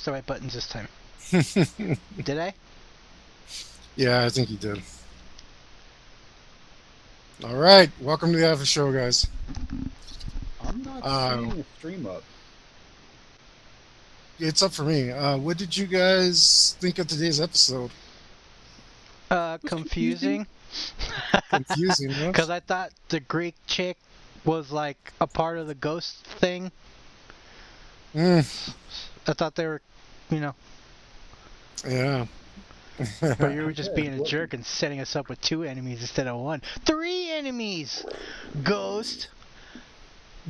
the right buttons this time. Did I? Yeah, I think you did. All right, welcome to the Alpha Show, guys. I'm not seeing the stream up. It's up for me. What did you guys think of today's episode? Confusing. Confusing, huh? Because I thought the Greek chick was like a part of the ghost thing. Mm, I thought they were, you know, yeah. but you were just Yeah, being a what- jerk and setting us up with 2 enemies instead of 1. 3 enemies! Ghost,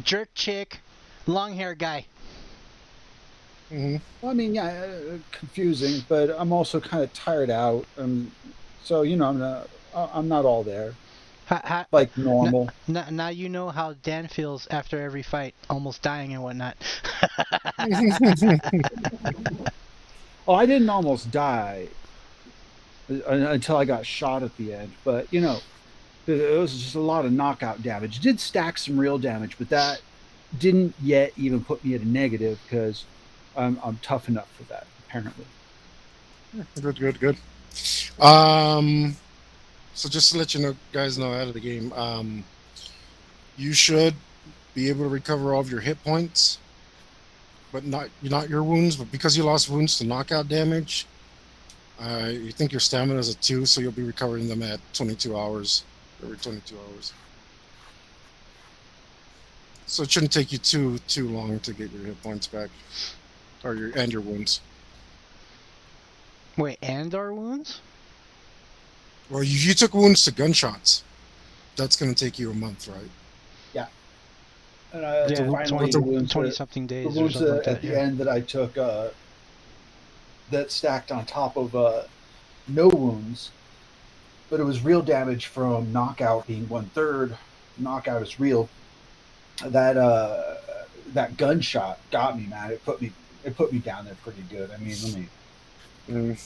jerk chick, long hair guy. Mhm. Well, I mean, yeah, confusing, but I'm also kind of tired out. So I'm not all there like normal. Now you know how Dan feels after every fight, almost dying and whatnot. Oh, I didn't almost die until I got shot at the end, but it was just a lot of knockout damage. It did stack some real damage, but that didn't yet even put me at a negative because I'm tough enough for that apparently. Good. So just to let you know, guys know out of the game, you should be able to recover all of your hit points, but not your wounds. But because you lost wounds to knockout damage, you think your stamina is at 2, so you'll be recovering them at 22 hours, every 22 hours. So it shouldn't take you too long to get your hit points back, or your wounds. Wait, and our wounds? Well, you took wounds to gunshots. That's going to take you a month, right? And I Yeah, finally 20 something the days or wounds something like that. at the Yeah. end that I took that stacked on top of no wounds, but it was real damage from knockout being 1/3. Knockout is real. That gunshot got me, man. It put me down there pretty good. I mean, Mm.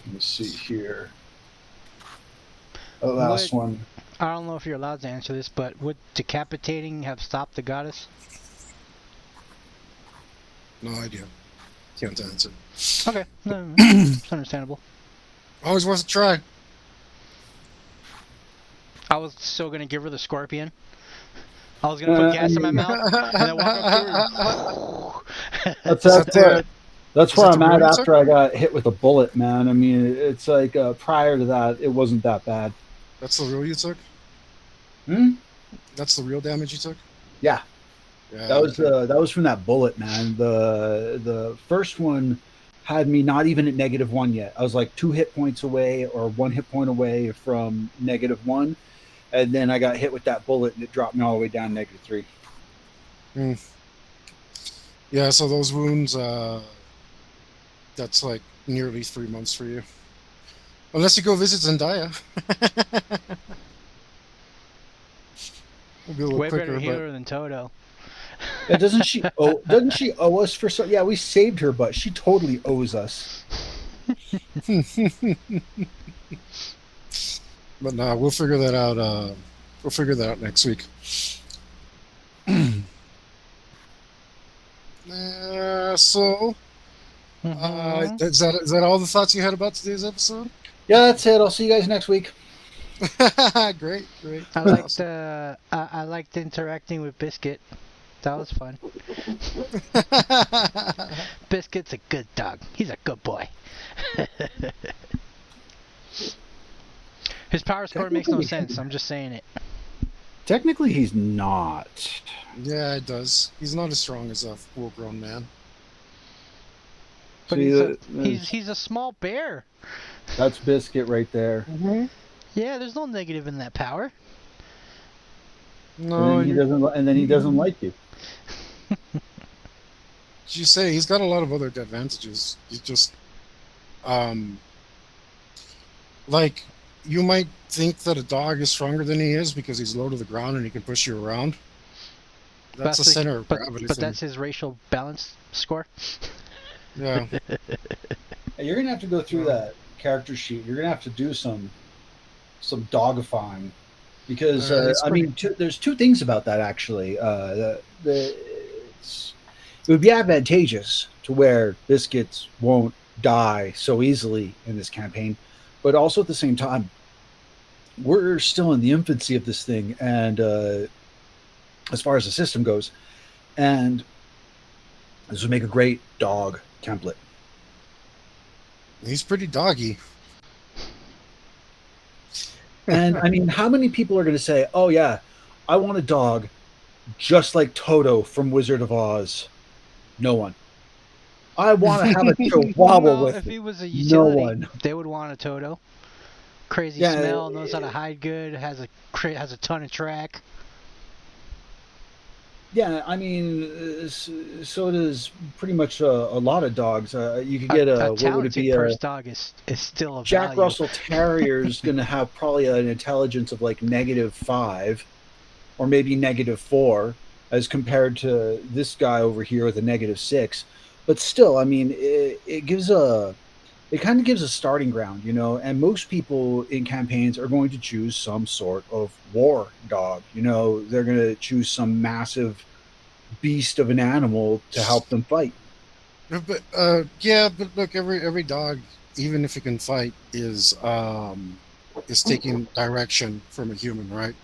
let me see here. The last one. I don't know if you're allowed to answer this, but would decapitating have stopped the goddess? No idea. Can't answer. Okay, no, it's understandable. Always worth a try. I was so gonna give her the scorpion. I was gonna put gas in my mouth and then walk up to her. That's Is where that I'm the at real after I got hit with a bullet, man. I mean, it's like prior to that, it wasn't that bad. That's the real you took? Hmm? That's the real damage you took? Yeah, Yeah. that was from that bullet, man. The first one had me not even at -1 yet. I was like 2 hit points away or 1 hit point away from -1, and then I got hit with that bullet and it dropped me all the way down -3. Yeah, so those wounds, that's like nearly 3 months for you. Unless you go visit Zendaya. It'll be a little Way quicker, better but healer than Toto. Yeah, doesn't she owe us for so? Yeah, we saved her, but she totally owes us. but no, we'll figure that out. We'll figure that out next week. So, is that all the thoughts you had about today's episode? Yeah, that's it. I'll see you guys next week. Great. I liked I liked interacting with Biscuit. That was fun. Biscuit's a good dog. He's a good boy. His power score makes no sense. I'm just saying it. Technically, he's not. Yeah, it does. He's not as strong as a full-grown man. But See, he's a small bear. That's Biscuit right there. Mm-hmm. Yeah, there's no negative in that power. No, And then he doesn't like you. you say he's got a lot of other advantages. He's just, like, you might think that a dog is stronger than he is because he's low to the ground and he can push you around. That's the center of gravity. But that's his racial balance score. Yeah. You're gonna have to go through that character sheet. You're gonna have to do some dogifying because I mean, there's 2 things about that actually. it would be advantageous to where biscuits won't die so easily in this campaign, but also at the same time, we're still in the infancy of this thing, and as far as the system goes, and this would make a great dog template. He's pretty doggy. And I mean, how many people are going to say, "Oh yeah, I want a dog just like Toto from Wizard of Oz"? No one. I want to have a Chihuahua Well, with if me. he was a No utility, one. they would want a Toto. Crazy Yeah, smell, knows how to hide good, has a ton of track. Yeah, I mean, so does pretty much a lot of dogs. You could get A what would it talented be? purse dog is still a Jack value. Russell Terrier's going to have probably an intelligence of like -5 or maybe -4 as compared to this guy over here with a -6. But still, I mean, it kind of gives a starting ground, you know, and most people in campaigns are going to choose some sort of war dog. You know, they're going to choose some massive beast of an animal to help them fight. But yeah, but look, every dog, even if it can fight, is taking direction from a human, right?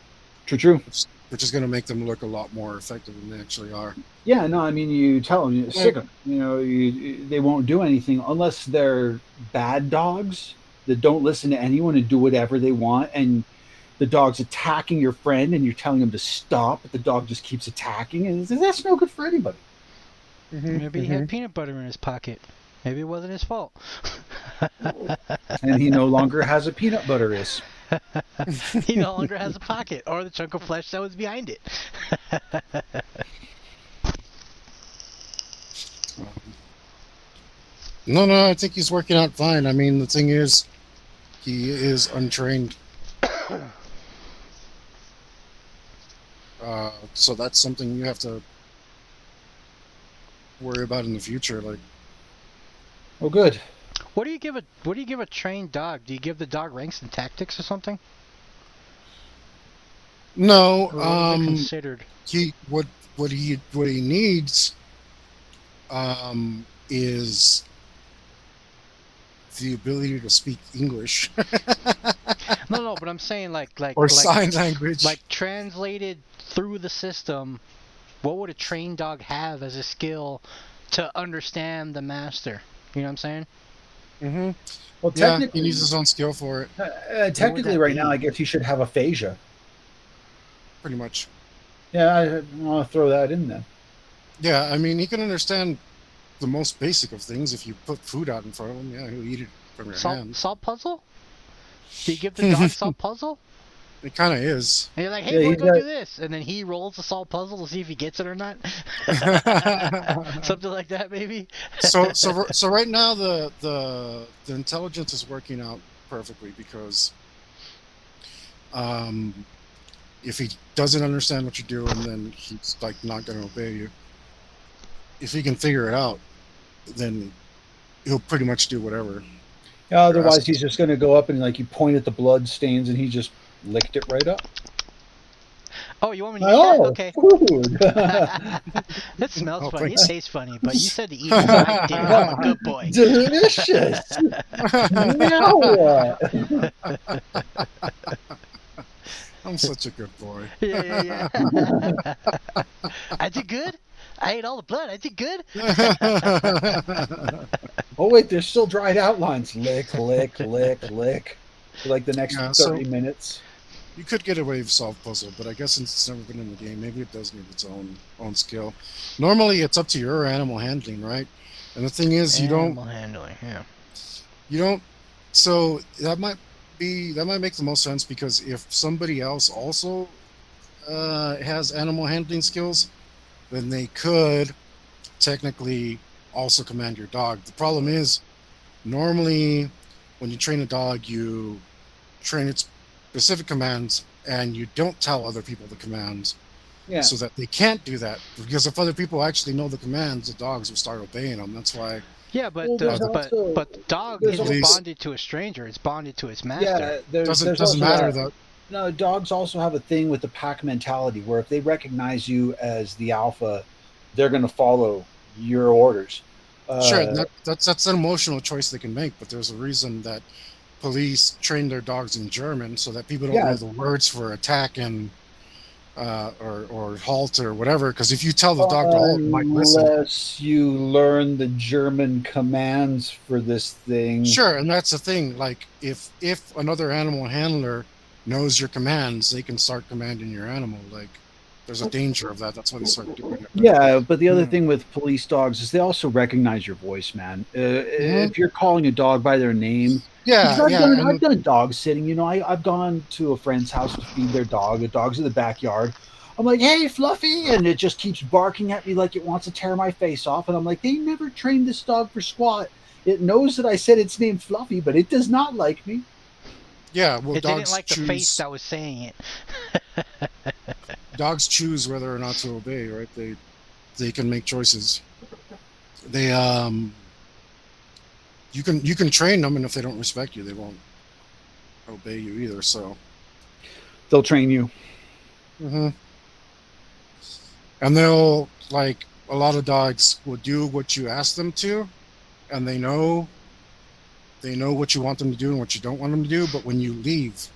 True. Which is going to make them look a lot more effective than they actually are. Yeah, no, I mean, you tell them, sick them. You know, they won't do anything unless they're bad dogs that don't listen to anyone and do whatever they want. And the dog's attacking your friend and you're telling him to stop, but the dog just keeps attacking. And that's no good for anybody. Maybe he had peanut butter in his pocket. Maybe it wasn't his fault. And he no longer has a peanut butter is. He no longer has a pocket or the chunk of flesh that was behind it. No, I think he's working out fine. I mean, the thing is, he is untrained. So that's something you have to worry about in the future. Like, Oh, good. What do you give a trained dog? Do you give the dog ranks and tactics or something? no, Or what is it considered? what he needs, is the ability to speak English No, but I'm saying like or sign language. like translated through the system. What would a trained dog have as a skill to understand the master? You know what I'm saying? Mm-hmm. Well, Yeah, technically, he needs his own skill for it, technically, that right be? now, I guess he should have aphasia. pretty much. Yeah, I want to throw that in there. Yeah, I mean, he can understand the most basic of things. If you put food out in front of him, yeah, he'll eat it from your hand. Salt puzzle? Do you give the dog salt puzzle? It kind of is. And you're like, hey Yeah, boy, he's go got- do this, and then he rolls the salt puzzle to see if he gets it or not. Something like that, maybe. So right now the intelligence is working out perfectly because if he doesn't understand what you're doing, then he's like not going to obey you. If he can figure it out, then he'll pretty much do whatever. Yeah, otherwise, he's just going to go up and like you point at the blood stains and he just licked it right up. Oh, you want me to eat that? Oh, Okay. food. That smells Oh, funny. thanks. It tastes funny, but you said to eat it, so I did. I'm a good boy. Delicious. Now what? I'm such a good boy. Yeah. I did good. I ate all the blood. I did good. Oh wait, there's still dried outlines. Lick, lick, lick, lick. For like the next Yeah, 30 minutes. You could get a wave solved puzzle, but I guess since it's never been in the game, maybe it does need its own skill. Normally, it's up to your animal handling, right? And the thing is, Animal handling. Yeah. you don't. So that might make the most sense because if somebody else also has animal handling skills, then they could technically also command your dog. The problem is, normally when you train a dog, you train its specific commands and you don't tell other people the commands Yeah. so that they can't do that, because if other people actually know the commands, the dogs will start obeying them. That's why Yeah, but Well, there's also- but the dog there's isn't also- bonded to a stranger. It's bonded to its master. Yeah, there's doesn't also matter that- though. No, dogs also have a thing with the pack mentality where if they recognize you as the alpha, they're going to follow your orders. Sure, that's an emotional choice they can make, but there's a reason that police train their dogs in German so that people don't Yeah, know the words for attack and or halt or whatever. Because if you tell the dog to halt, it might listen. unless you learn the German commands for this thing. Sure, and that's the thing. Like if another animal handler knows your commands, they can start commanding your animal. Like there's a danger of that. That's why they start doing it. Yeah, but the other Hmm. thing with police dogs is they also recognize your voice, man. Mhm. If you're calling a dog by their name, because Yeah, yeah, I've and done dog sitting. You know, I've gone to a friend's house to feed their dog. The dog's in the backyard. I'm like, "Hey, Fluffy," and it just keeps barking at me like it wants to tear my face off. And I'm like, "They never trained this dog for squat. It knows that I said its name Fluffy, but it does not like me." yeah. Well, It didn't like the face that was saying it. dogs choose whether or not to obey. Right? They can make choices. They you can train them, and if they don't respect you, they won't obey you either. So. They'll train you. Hmm. And they'll like a lot of dogs will do what you ask them to, and they know what you want them to do and what you don't want them to do. But when you leave,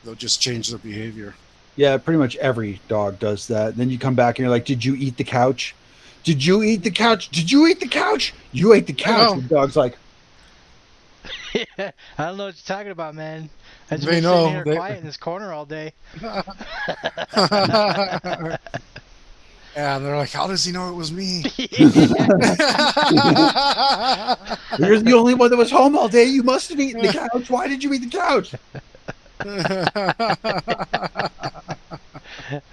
they'll just change their behavior. Yeah, pretty much every dog does that. Then you come back and you're like, "Did you eat the couch? Did you eat the couch? Did you eat the couch? You ate the I couch." know. The dog's like, I don't know what you're talking about, man. I've just They been sitting know. here quiet in this corner all day. And they're like, "How does he know it was me?" "You're the only one that was home all day. You must have eaten the couch. Why did you eat the couch?"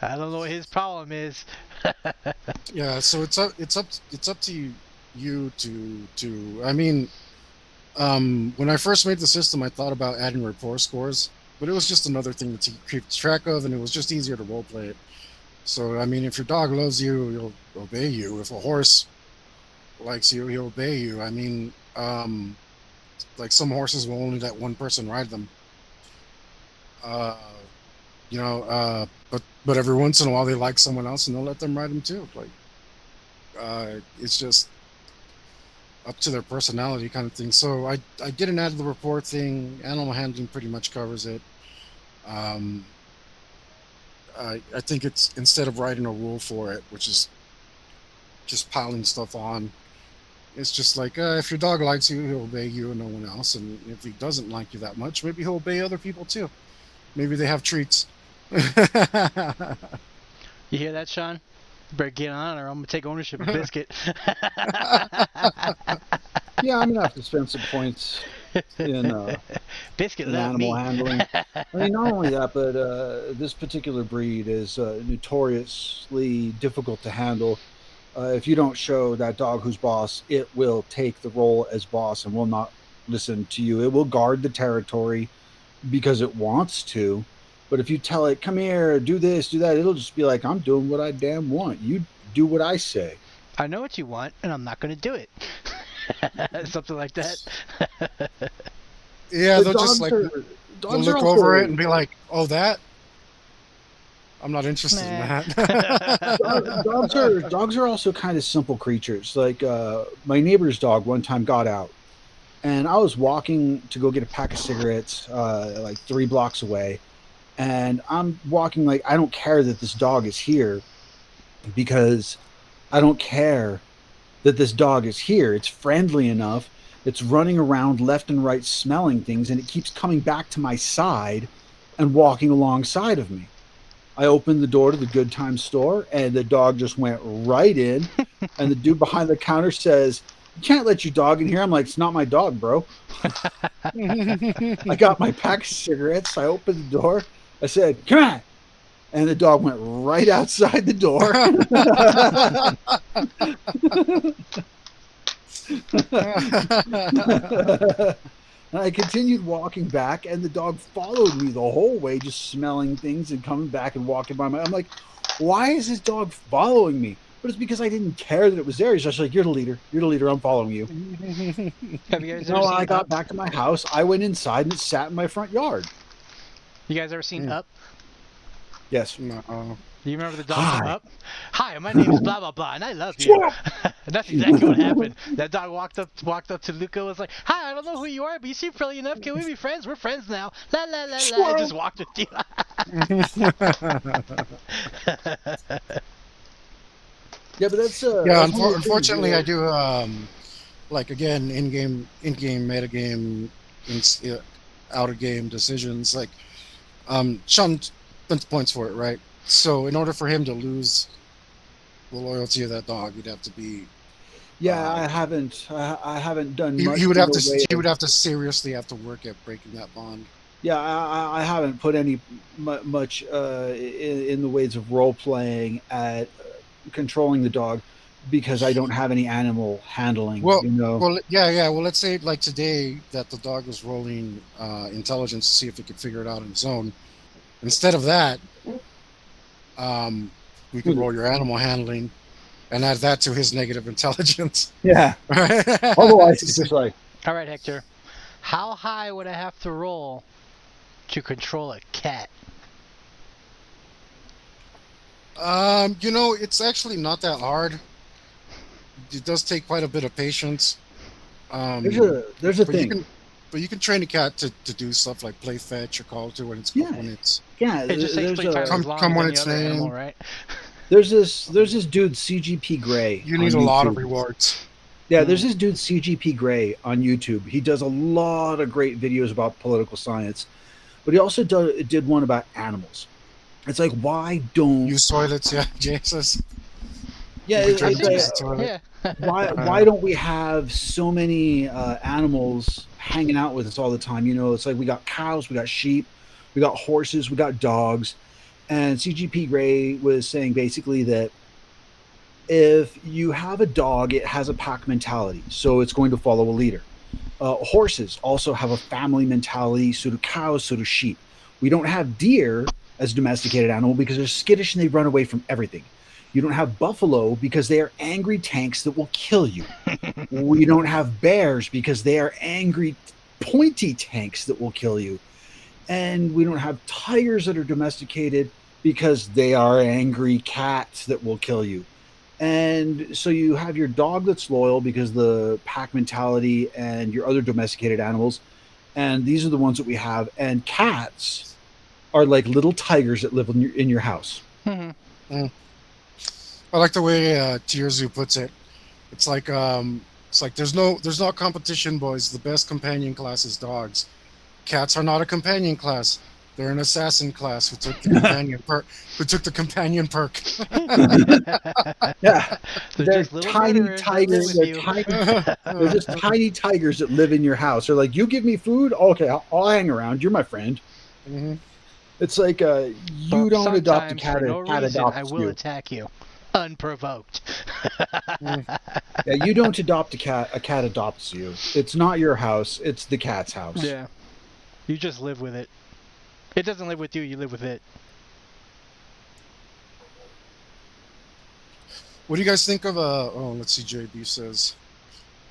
I don't know what his problem is. Yeah, so it's up to you to I mean, when I first made the system, I thought about adding rapport scores, but it was just another thing to keep track of, and it was just easier to role play it. So I mean, if your dog loves you, he'll obey you. If a horse likes you, he'll obey you. I mean, like some horses will only let one person ride them. Uh, but every once in a while they like someone else and they'll let them ride them too. Like, it's just up to their personality kind of thing. So I didn't add the report thing. Animal handling pretty much covers it. Um, I think it's instead of writing a rule for it, which is just piling stuff on. It's just like if your dog likes you, he'll obey you and no one else. And if he doesn't like you that much, maybe he'll obey other people too. Maybe they have treats. You hear that, Sean? Better get on, or I'm gonna take ownership of Biscuit. Yeah, I'm gonna have to spend some points in Biscuit, in love animal me. handling. I mean, not only that, but this particular breed is notoriously difficult to handle. If you don't show that dog who's boss, it will take the role as boss and will not listen to you. It will guard the territory because it wants to. But if you tell it, "Come here, do this, do that," it'll just be like, "I'm doing what I damn want. You do what I say." I know what you want, and I'm not gonna do it. Something like that. Yeah, But they'll just like they'll dogs are look over it also and be like, "Oh, that? I'm not interested in Nah. that." dogs are also kind of simple creatures. Like my neighbor's dog one time got out, and I was walking to go get a pack of cigarettes, like 3 blocks away, and I'm walking like I don't care that this dog is here because I don't care that this dog is here. It's friendly enough. It's running around left and right smelling things, and it keeps coming back to my side and walking alongside of me. I opened the door to the Good Time store, and the dog just went right in. And the dude behind the counter says, "You can't let your dog in here." I'm like, "It's not my dog, bro." I got my pack of cigarettes. I opened the door. I said, "Come on." And the dog went right outside the door. And I continued walking back, and the dog followed me the whole way, just smelling things and coming back and walking by my. I'm like, "Why is this dog following me?" But it's because I didn't care that it was there. He's just like, "You're the leader. You're the leader. I'm following you." Have you guys No, ever when I seen got Up? back to my house, I went inside and it sat in my front yard. You guys ever seen Up? Yes. No. You remember the dog come Hi. up? Hi, my name is blah blah blah, and I love you. Shut up. And that's exactly what happened. That dog walked up to Luca, was like, "Hi, I don't know who you are, but you seem friendly enough. Can we be friends? We're friends now." La la la la. And just walked with you. Yeah, but that's Yeah, that's one of the things, unfortunately, I do like again in-game, metagame, out-of-game decisions. Like Sean spent points for it, right? So in order for him to lose the loyalty of that dog, he'd have to be. yeah, I haven't done much He would in have the to. way He of, would have to seriously have to work at breaking that bond. yeah, I haven't put any much in the ways of role playing at controlling the dog because I don't have any animal handling. Well, You know. yeah. Well, let's say like today that the dog was rolling intelligence to see if he could figure it out on his own. Instead of that, we could roll your animal handling and add that to his negative intelligence. Yeah. Otherwise, it's just like, All right, Hector. How high would I have to roll to control a cat? It's actually not that hard. It does take quite a bit of patience. there's a But you thing. can, you can train a cat to do stuff like play fetch or call to when it's Yeah. when it's. Yeah, It just takes there's 3 times a as long come as when any it's other animal, named. right? there's this dude CGP Gray. You on need a lot of YouTube. rewards. Yeah, there's this dude CGP Gray on YouTube. He does a lot of great videos about political science, but he also did one about animals. It's like, why don't Use toilets, yeah, Jesus. yeah, You can it's try to a- use the toilet. Yeah. why don't we have so many animals hanging out with us all the time? You know, it's like we got cows, we got sheep, we got horses, we got dogs, and CGP Grey was saying basically that if you have a dog, it has a pack mentality, so it's going to follow a leader. Horses also have a family mentality, so do cows, so do sheep. We don't have deer as a domesticated animal because they're skittish and they run away from everything. You don't have buffalo because they are angry tanks that will kill you. We don't have bears because they are angry, pointy tanks that will kill you. And we don't have tigers that are domesticated because they are angry cats that will kill you. And so you have your dog that's loyal because the pack mentality and your other domesticated animals. And these are the ones that we have. And cats are like little tigers that live in your house. Mhm. I like the way Tierzu puts it. It's like there's no competition, boys. The best companion class is dogs. Cats are not a companion class. They're an assassin class who took the companion perk. Yeah, They're they're just little tiny murderers that live tigers. with They're you. tiny. They're just tiny tigers that live in your house. They're like, you give me food, okay, I'll hang around. You're my friend. Mm-hmm. It's like you But don't adopt a sometimes, cat. for no A cat reason, I adopts will you. attack you, unprovoked. Yeah, you don't adopt a cat. A cat adopts you. It's not your house. It's the cat's house. Yeah, you just live with it. It doesn't live with you. You live with it. What do you guys think of let's see, JB says,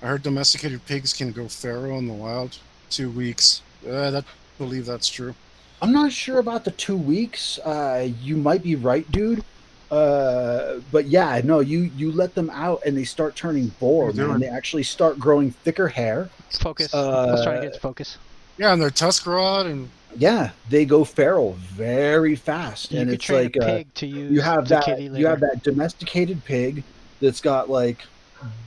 I heard domesticated pigs can go feral in the wild. 2 weeks. Believe that's true. I'm not sure about the 2 weeks. You might be right, dude. But yeah, no, you let them out and they start turning boar, They're man. doing- They actually start growing thicker hair. Focus. Let's try to get to focus. Yeah, and their tusk rod and Yeah, they go feral very fast, You and could it's train like a pig to use you have the that kitty you have litter. that domesticated pig that's got like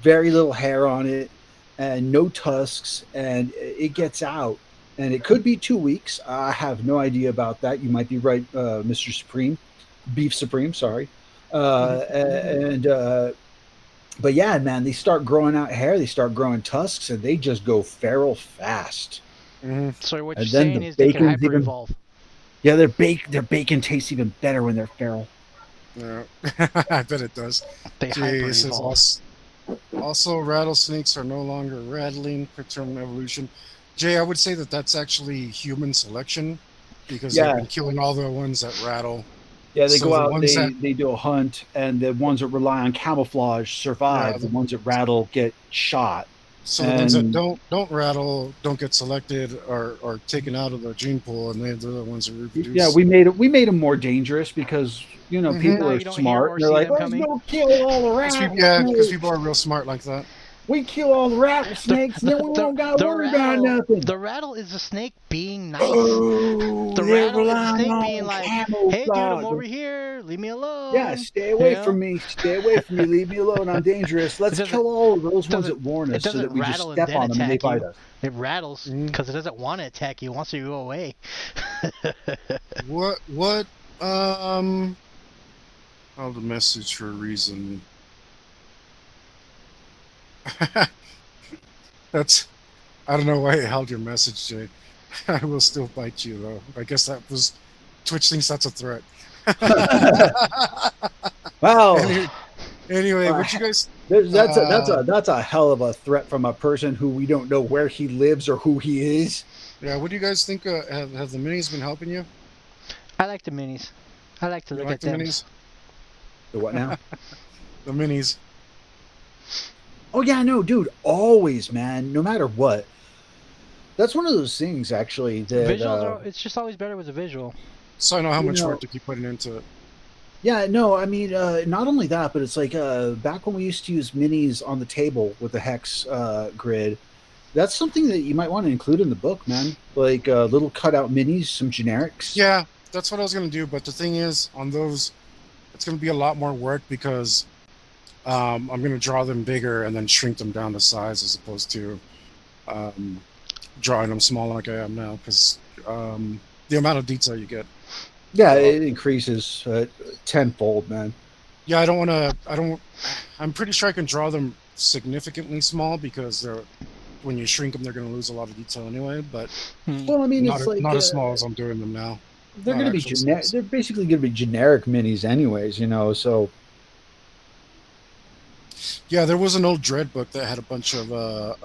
very little hair on it and no tusks, and it gets out, and it could be 2 weeks. I have no idea about that. You might be right, Mr. Supreme, Beef Supreme. Sorry, and but yeah, man, they start growing out hair, they start growing tusks, and they just go feral fast. So what And you're then saying the is they can bacon's even hyper-evolve. yeah, their bacon tastes even better when they're feral. yeah, I bet it does. They Jay says hyper-evolve. also rattlesnakes are no longer rattling per term evolution. Jay, I would say that's actually human selection because Yeah. they've been killing all the ones that rattle. Yeah, they So go the out, ones they do a hunt, and the ones that rely on camouflage survive. Yeah, The ones that rattle get shot. So the ones that And don't rattle, don't get selected, are taken out of the gene pool, and they're the ones that yeah, reproduce. we made them more dangerous because Mm-hmm. people Now are you don't hear smart or and they're see like, them let's coming. go kill all the Because people rattlesnakes. are real smart like that. We kill all the rattlesnakes, and then we don't got to worry about nothing. the rattle is the snake being nice. Oh, The they're rattle is the relying snake being on like, "Hey, dude, I'm camouflage. over here. Leave me Yeah, alone." stay You away know, from me. Stay away from me. Leave me alone. I'm dangerous. it Let's doesn't kill all of those ones doesn't that warn it us so doesn't that we just rattle and step then on them and they attack bite you. us. It rattles Mm. because it doesn't want to attack you. It wants you to go away. What held a message for a reason. That's I don't know why it held your message, Jay. I will still bite you though. I guess that was Twitch thinks that's a threat. Well, Any- anyway, uh, what you guys that's a hell of a threat from a person who we don't know where he lives or who he is. yeah, what do you guys think have the minis been helping you? I like the minis. I like to You look like at the them. minis? The what now? The minis. Oh yeah, no, dude, always, man, no matter what. That's one of those things actually that Visuals are. It's just always better with a visual. So I know how you much work know, to keep putting into it. yeah, no, I mean, not only that, but it's like back when we used to use minis on the table with the hex grid. That's something that you might want to include in the book, man. Like little cutout minis, some generics. Yeah, that's what I was gonna do. But the thing is, on those, it's gonna be a lot more work because I'm gonna draw them bigger and then shrink them down to size as opposed to um, drawing them small like I am now. Because the amount of detail you get. Yeah, Uh, it increases tenfold, man. yeah, I don't want to. I don't. I'm pretty sure I can draw them significantly small because they're when you shrink them, they're going to lose a lot of detail anyway. But Hmm. Well, I mean, not it's like not as small as I'm doing them now. they're Not going to be actual size. They're basically going to be generic minis, anyways. So Yeah, there was an old Dread book that had a bunch of a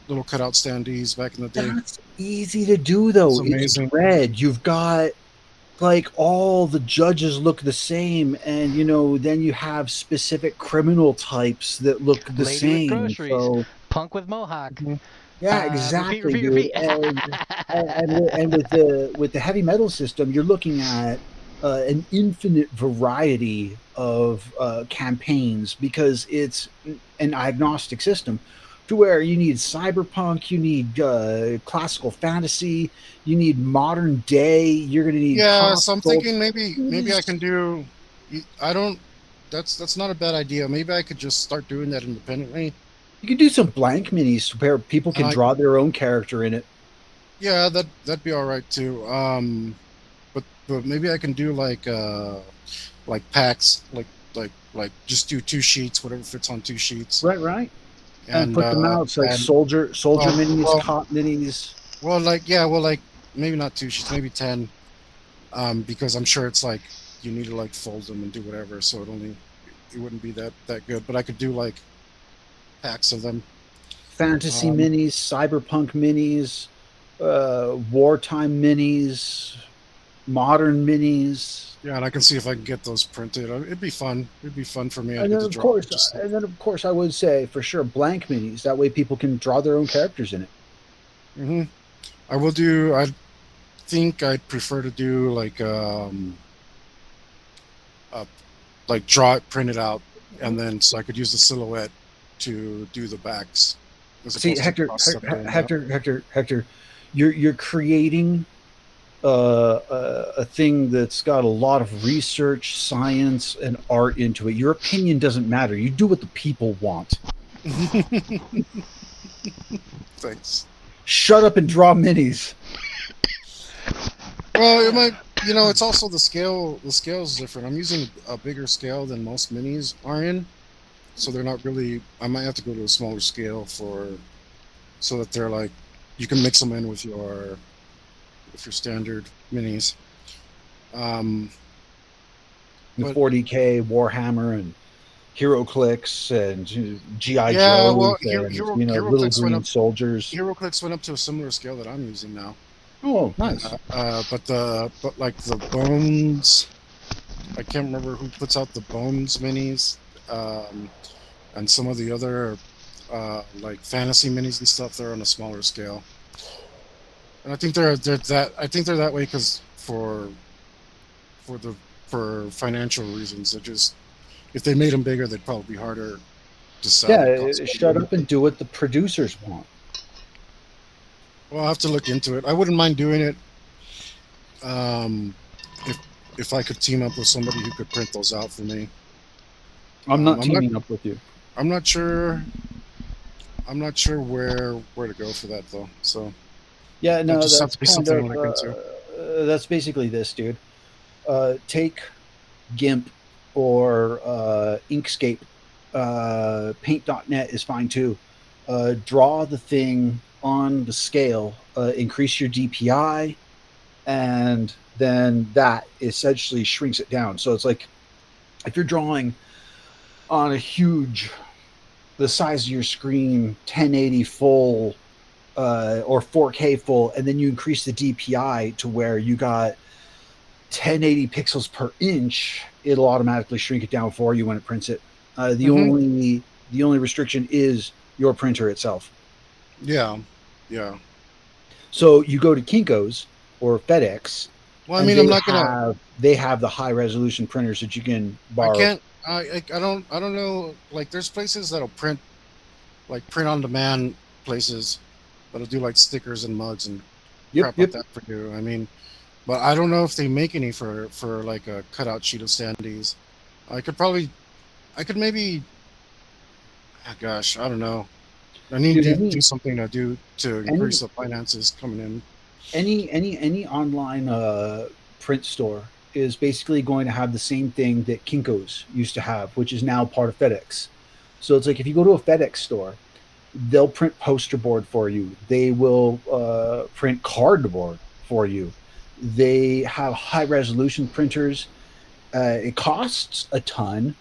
little cutout standees back in the day. that's easy to do, It's though. It's amazing. Dread. You've got like all the judges look the same, and then you have specific criminal types that look the Lady with same. groceries, So punk with mohawk. Mhm. yeah, Repeat, exactly, repeat, dude. repeat. And with the heavy metal system, you're looking at an infinite variety of campaigns because it's an agnostic system to where you need cyberpunk, you need classical fantasy, you need modern day, you're going to need Yeah, cop so I'm gold. thinking maybe I can do. I don't. That's not a bad idea. Maybe I could just start doing that independently. You could do some blank minis where people And can I draw their own character in it. yeah, that'd be all right too. But maybe I can do like packs, like just do 2 sheets, whatever fits on 2 sheets, Right. And and put them out. It's like and soldier well minis, well cop minis. well like yeah well like maybe not 2 sheets, maybe 10, because I'm sure it's like you need to like fold them and do whatever, so it wouldn't be that good. But I could do like packs of them. Fantasy Um, minis, cyberpunk minis, wartime minis, modern minis, yeah, and I can see if I can get those printed. It'd be fun. It'd be fun for me. I get to draw a bunch of stuff. and then of course, I would say for sure blank minis. That way, people can draw their own characters in it. Hmm. I will do. I think I'd prefer to do uh, like draw it, print it out, and then so I could use the silhouette to do the backs as See, opposed to the process of doing that. Hector, you're creating a thing that's got a lot of research, science, and art into it. Your opinion doesn't matter. You do what the people want. Thanks. Shut up and draw minis. Well, it might. It's also the scale. The scale is different. I'm using a bigger scale than most minis are in, so they're not really. I might have to go to a smaller scale so that they're like you can mix them in with your standard minis. Um, The but 40K Warhammer and Hero Clicks and GI yeah, Joes well, and little HeroClix went green up. soldiers. HeroClix went up to a similar scale that I'm using now. Oh, nice. But like the bones, I can't remember who puts out the bones minis, and some of the other. like fantasy minis and stuff. They're on a smaller scale, and I think they're that way because for the for financial reasons. They're just if they made them bigger, they'd probably be harder to sell. They Yeah, cost more shut money. up and do what the producers want. Well, I'll have to look into it. I wouldn't mind doing it um, if I could team up with somebody who could print those out for me. I'm not I'm not teaming up with you. I'm not sure where to go for that though. So Yeah, that no, just have that's to be kind something I of look into. that's basically this, dude. Take GIMP or Inkscape. Paint.net is fine too. Draw the thing on the scale, increase your DPI, and then that essentially shrinks it down. So it's like if you're drawing on a huge, the size of your screen, 1080 full or 4K full, and then you increase the DPI to where you got 1080 pixels per inch, it'll automatically shrink it down for you when it prints it. The Hmm. only restriction is your printer itself. Yeah, yeah. So you go to Kinko's or FedEx, Well, I and mean, I'm not gonna. they have the high resolution printers that you can I borrow. can't. I don't know. Like, there's places that'll print on demand places that'll do like stickers and mugs and Yep, crap like yep. that for you. I mean, but I don't know if they make any for like a cutout sheet of standees. I could probably. I could maybe. Ah, gosh, I don't know. I need Dude, to do something to any increase the finances coming in. any online print store is basically going to have the same thing that Kinko's used to have, which is now part of FedEx. So it's like if you go to a FedEx store, they'll print poster board for you. They will print cardboard for you. They have high resolution printers. It costs a ton.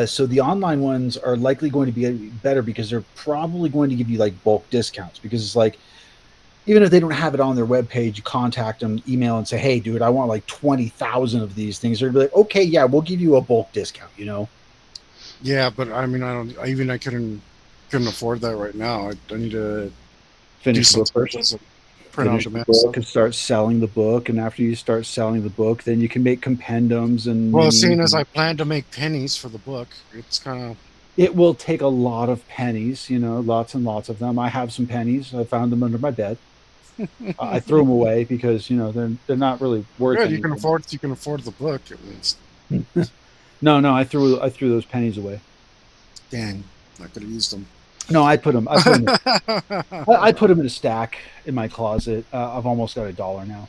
So the online ones are likely going to be better because they're probably going to give you like bulk discounts because it's like even if they don't have it on their webpage, you contact them, email and say, "Hey, dude, I want like 20,000 of these things." They're gonna be like, "Okay, yeah, we'll give you a bulk discount." You know, Yeah, but I mean, I don't. I couldn't afford that right now. I need to do finish the book something first. with some print on Finish the demand book stuff. and start selling the book. And after you start selling the book, then you can make compendiums and Well, seeing minis. as And I plan to make pennies for the book, it's kind of it will take a lot of pennies, you know, lots and lots of them. I have some pennies. I found them under my bed. I threw them away because they're not really worth good. anything. You can afford the book at least. No, I threw those pennies away. Dang, I could have used them. No, I put them in a stack in my closet. I've almost got $1 now.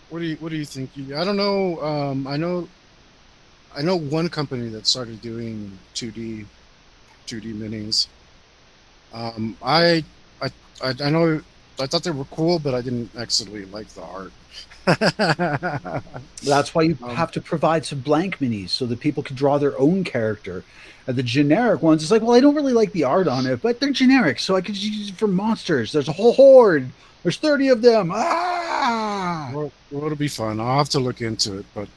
What do you think? I don't know. I know one company that started doing 2D minis. Um, I I I know I thought they were cool, but I didn't actually like the art. That's why you um, have to provide some blank minis so that people can draw their own character. And the generic ones, it's like, well, I don't really like the art on it, but they're generic, so I could use it for monsters. There's a whole horde. There's 30 of them. Ah! well, it'll be fun. I'll have to look into it, but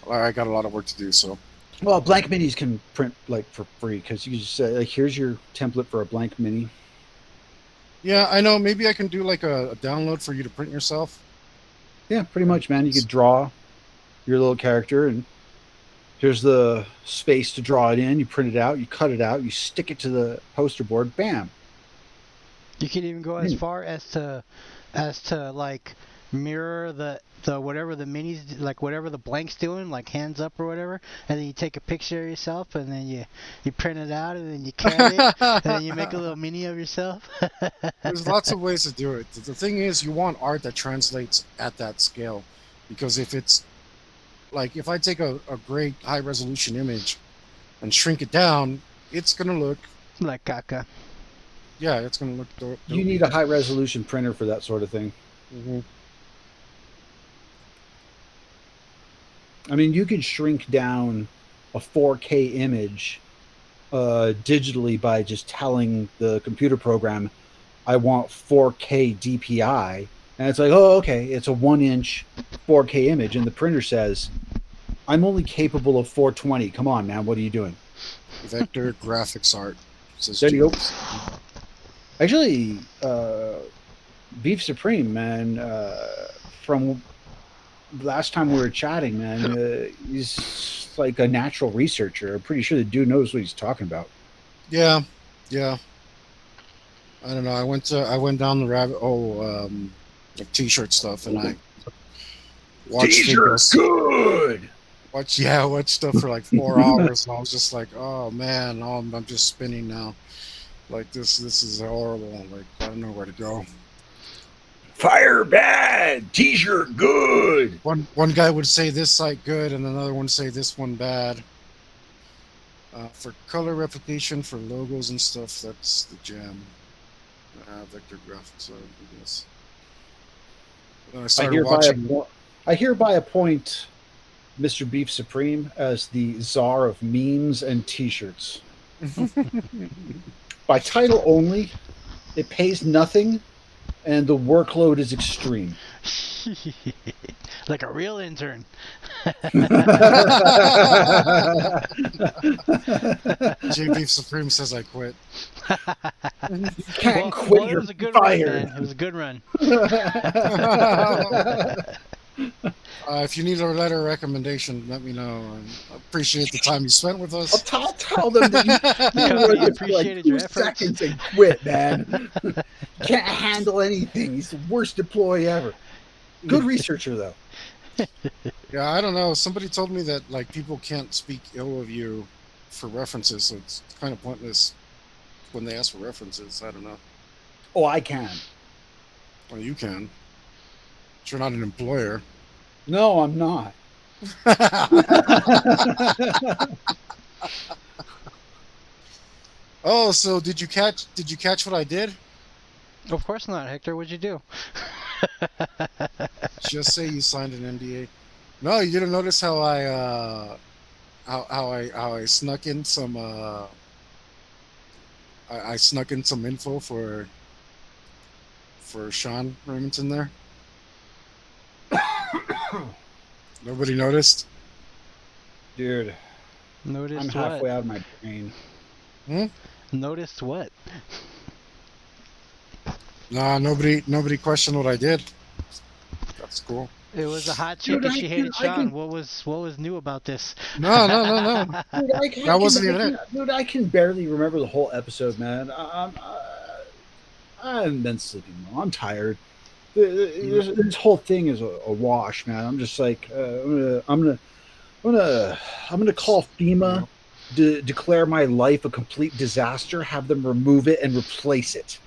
I got a lot of work to do. So Well, blank minis can print like for free because you can just say, like, here's your template for a blank mini. yeah, I know. Maybe I can do like a download for you to print yourself. Yeah, pretty And much, man. You could draw your little character, and here's the space to draw it in. You print it out, you cut it out, you stick it to the poster board. Bam. You can even go as far as to like mirror the whatever the minis like whatever the blank's doing, like hands up or whatever, and then you take a picture of yourself and then you print it out and then you cut it and then you make a little mini of yourself. There's lots of ways to do it. The thing is, you want art that translates at that scale, because if it's like if I take a great high resolution image and shrink it down, it's gonna look Like caca. yeah, it's gonna look You dopey. need a high resolution printer for that sort of thing. Hmm. I mean, you can shrink down a 4K image digitally by just telling the computer program, I want 4K DPI. And it's like, oh, okay, it's a 1 inch 4K image. And the printer says, I'm only capable of 420. Come on, man. What are you doing? Vector graphics art. Says There you go. James. Actually, Beef Supreme, man, from last time we were chatting, man, he's like a natural researcher. I'm pretty sure the dude knows what he's talking about. Yeah, yeah. I don't know. I went down the rabbit hole, of t-shirt stuff, and I watched T-shirts videos. good. I watched stuff for like 4 hours, and I was just like, oh man, I'm just spinning now. Like this is horrible. Like I don't know where to go. Fire bad, T-shirt good. One guy would say this site good, and another one say this one bad. For color replication for logos and stuff, that's the jam. Vector graphics, I guess. Then I started watching. I hereby appoint Mr. Beef Supreme as the czar of memes and T-shirts. By title only, it pays nothing, and the workload is extreme. Like a real intern. J Beef Supreme says I quit. Can't quit, it you're was a good fired. run, man. It was a good run. If you need a letter of recommendation, let me know. I appreciate the time you spent with us. I'll tell them that you company worked for appreciated like your 2 efforts. seconds and quit, man. Can't handle anything. He's the worst employee ever. Good researcher, though. Yeah, I don't know. Somebody told me that like people can't speak ill of you for references, so it's kind of pointless when they ask for references. I don't know. Oh, I can. Well, you can. But you're not an employer. No, I'm not. Oh, so did you catch what I did? Of course not, Hector. What'd you do? Just say you signed an NDA. No, you didn't notice how I how I snuck in some I snuck in some info for Sean Remington there. Nobody noticed. Dude, Noticed I'm what? halfway out of my brain. Noticed what? Nah, nobody questioned what I did. That's cool. It was a hot chick Dude, and she hated I Sean. can- What was new about this? No. Dude, That wasn't even it. Dude, I can barely remember the whole episode, man. I haven't been sleeping well. I'm tired. This whole thing is a wash, man. I'm just like, I'm gonna call FEMA, declare my life a complete disaster, have them remove it and replace it.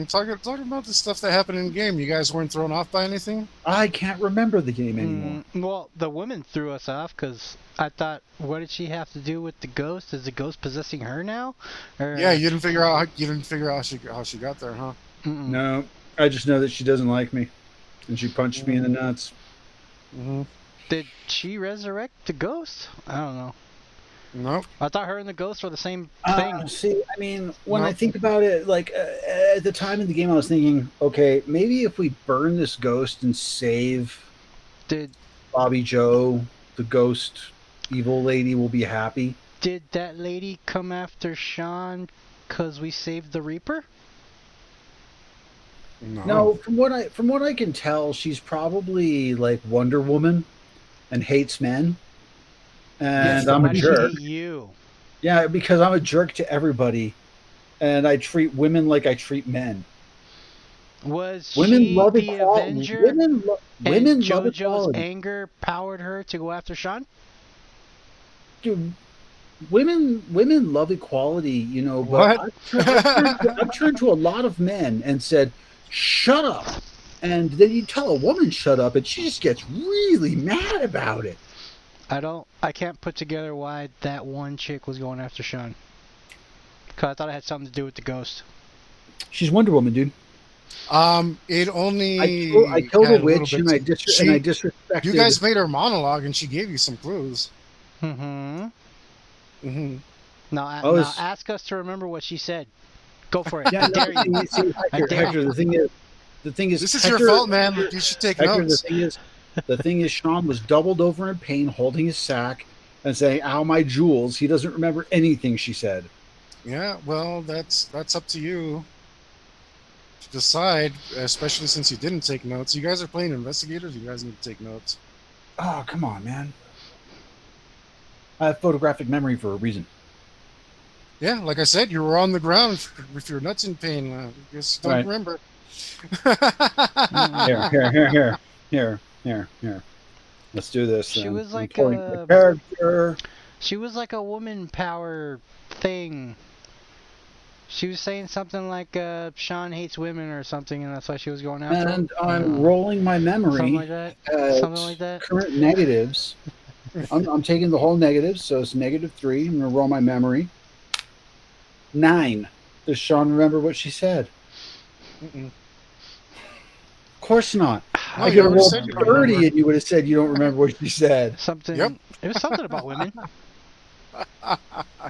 Talking about the stuff that happened in the game. You guys weren't thrown off by anything? I can't remember the game anymore. Well, the woman threw us off because I thought, what did she have to do with the ghost? Is the ghost possessing her now? Or... Yeah, you didn't figure out how she got there, huh? Mm-mm. No, I just know that she doesn't like me, and she punched me in the nuts. Mm-hmm. Did she resurrect the ghost? I don't know. Nope. I thought her and the ghost were the same thing. See, I mean, when I think about it, like at the time in the game, I was thinking, okay, maybe if we burn this ghost and save Did Bobby Joe, the ghost evil lady, will be happy. Did that lady come after Sean because we saved the Reaper? No, from what I can tell, she's probably like Wonder Woman and hates men. And yes, I'm a why does jerk. she hate you? Yeah, because I'm a jerk to everybody, and I treat women like I treat men. Was Women she love the equality. Avenger? Women And love JoJo's equality. anger powered her to go after Sean? Dude, women love equality, you know. What? But I've turned to a lot of men and said, "Shut up," and then you tell a woman "shut up," and she just gets really mad about it. I can't put together why that one chick was going after Sean. Cause I thought it had something to do with the ghost. She's Wonder Woman, dude. It only I killed had a witch little and I bits. disrespected. You guys made her monologue, and she gave you some clues. Mm-hmm. Mm-hmm. Now ask us to remember what she said. Go for it. Yeah, I dare you. see, Hector, the thing is, This is Hector, your fault, man. You should take Hector, notes. the thing is, Sean was doubled over in pain, holding his sack and saying, "Ow, my jewels." He doesn't remember anything she said. Yeah, well, that's up to you to decide, especially since you didn't take notes. You guys are playing investigators. You guys need to take notes. Oh, come on, man. I have photographic memory for a reason. Yeah, like I said, you were on the ground with your nuts in pain. Just don't Right. remember. Here. Let's do this She then. was I'm like pulling my a character. she was like a woman power thing. She was saying something like Sean hates women or something, and that's why she was going after him. And I'm rolling my Something memory like that. Something like at that. current negatives. I'm taking the whole negatives, so it's -3. I'm going to roll my memory. 9. Does Sean remember what she said? Mm-mm. Of course not. No, I you could have already rolled said you don't 30 remember. and you would have said you don't remember what she said. Something. Yep. It was something about women. It was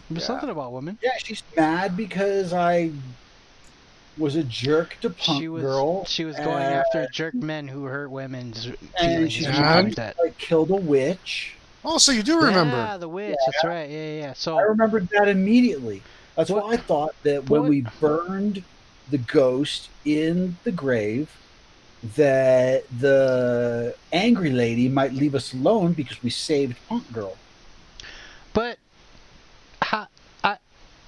Yeah. something about women. Yeah, she's mad because I was a jerk to Punk She was Girl. going after jerk men who hurt women's And feelings she's or something mad like that. because I killed a witch. Oh, so you do remember? Yeah, the witch. That's right. Yeah. I So remembered that immediately. That's What- why I thought that when what- we burned the ghost in the grave, that the angry lady might leave us alone because we saved Punk Girl. but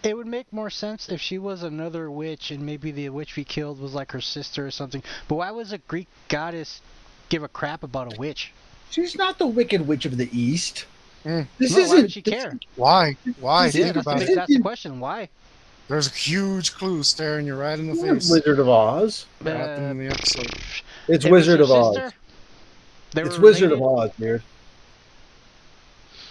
it would make more sense if she was another witch and maybe the witch we killed was like her sister or something. But why was a Greek goddess give a crap about a witch? She's not the Wicked Witch of the East. Mm. This No, isn't. why would she care? Why? This Yeah, Think that's about the, it. that's the question. Why? There's a huge clue staring you right in the Isn't face. Wizard of Oz. What happened in the episode? It's It was Wizard her of Oz. sister? They It's were Wizard of related? Oz, dude.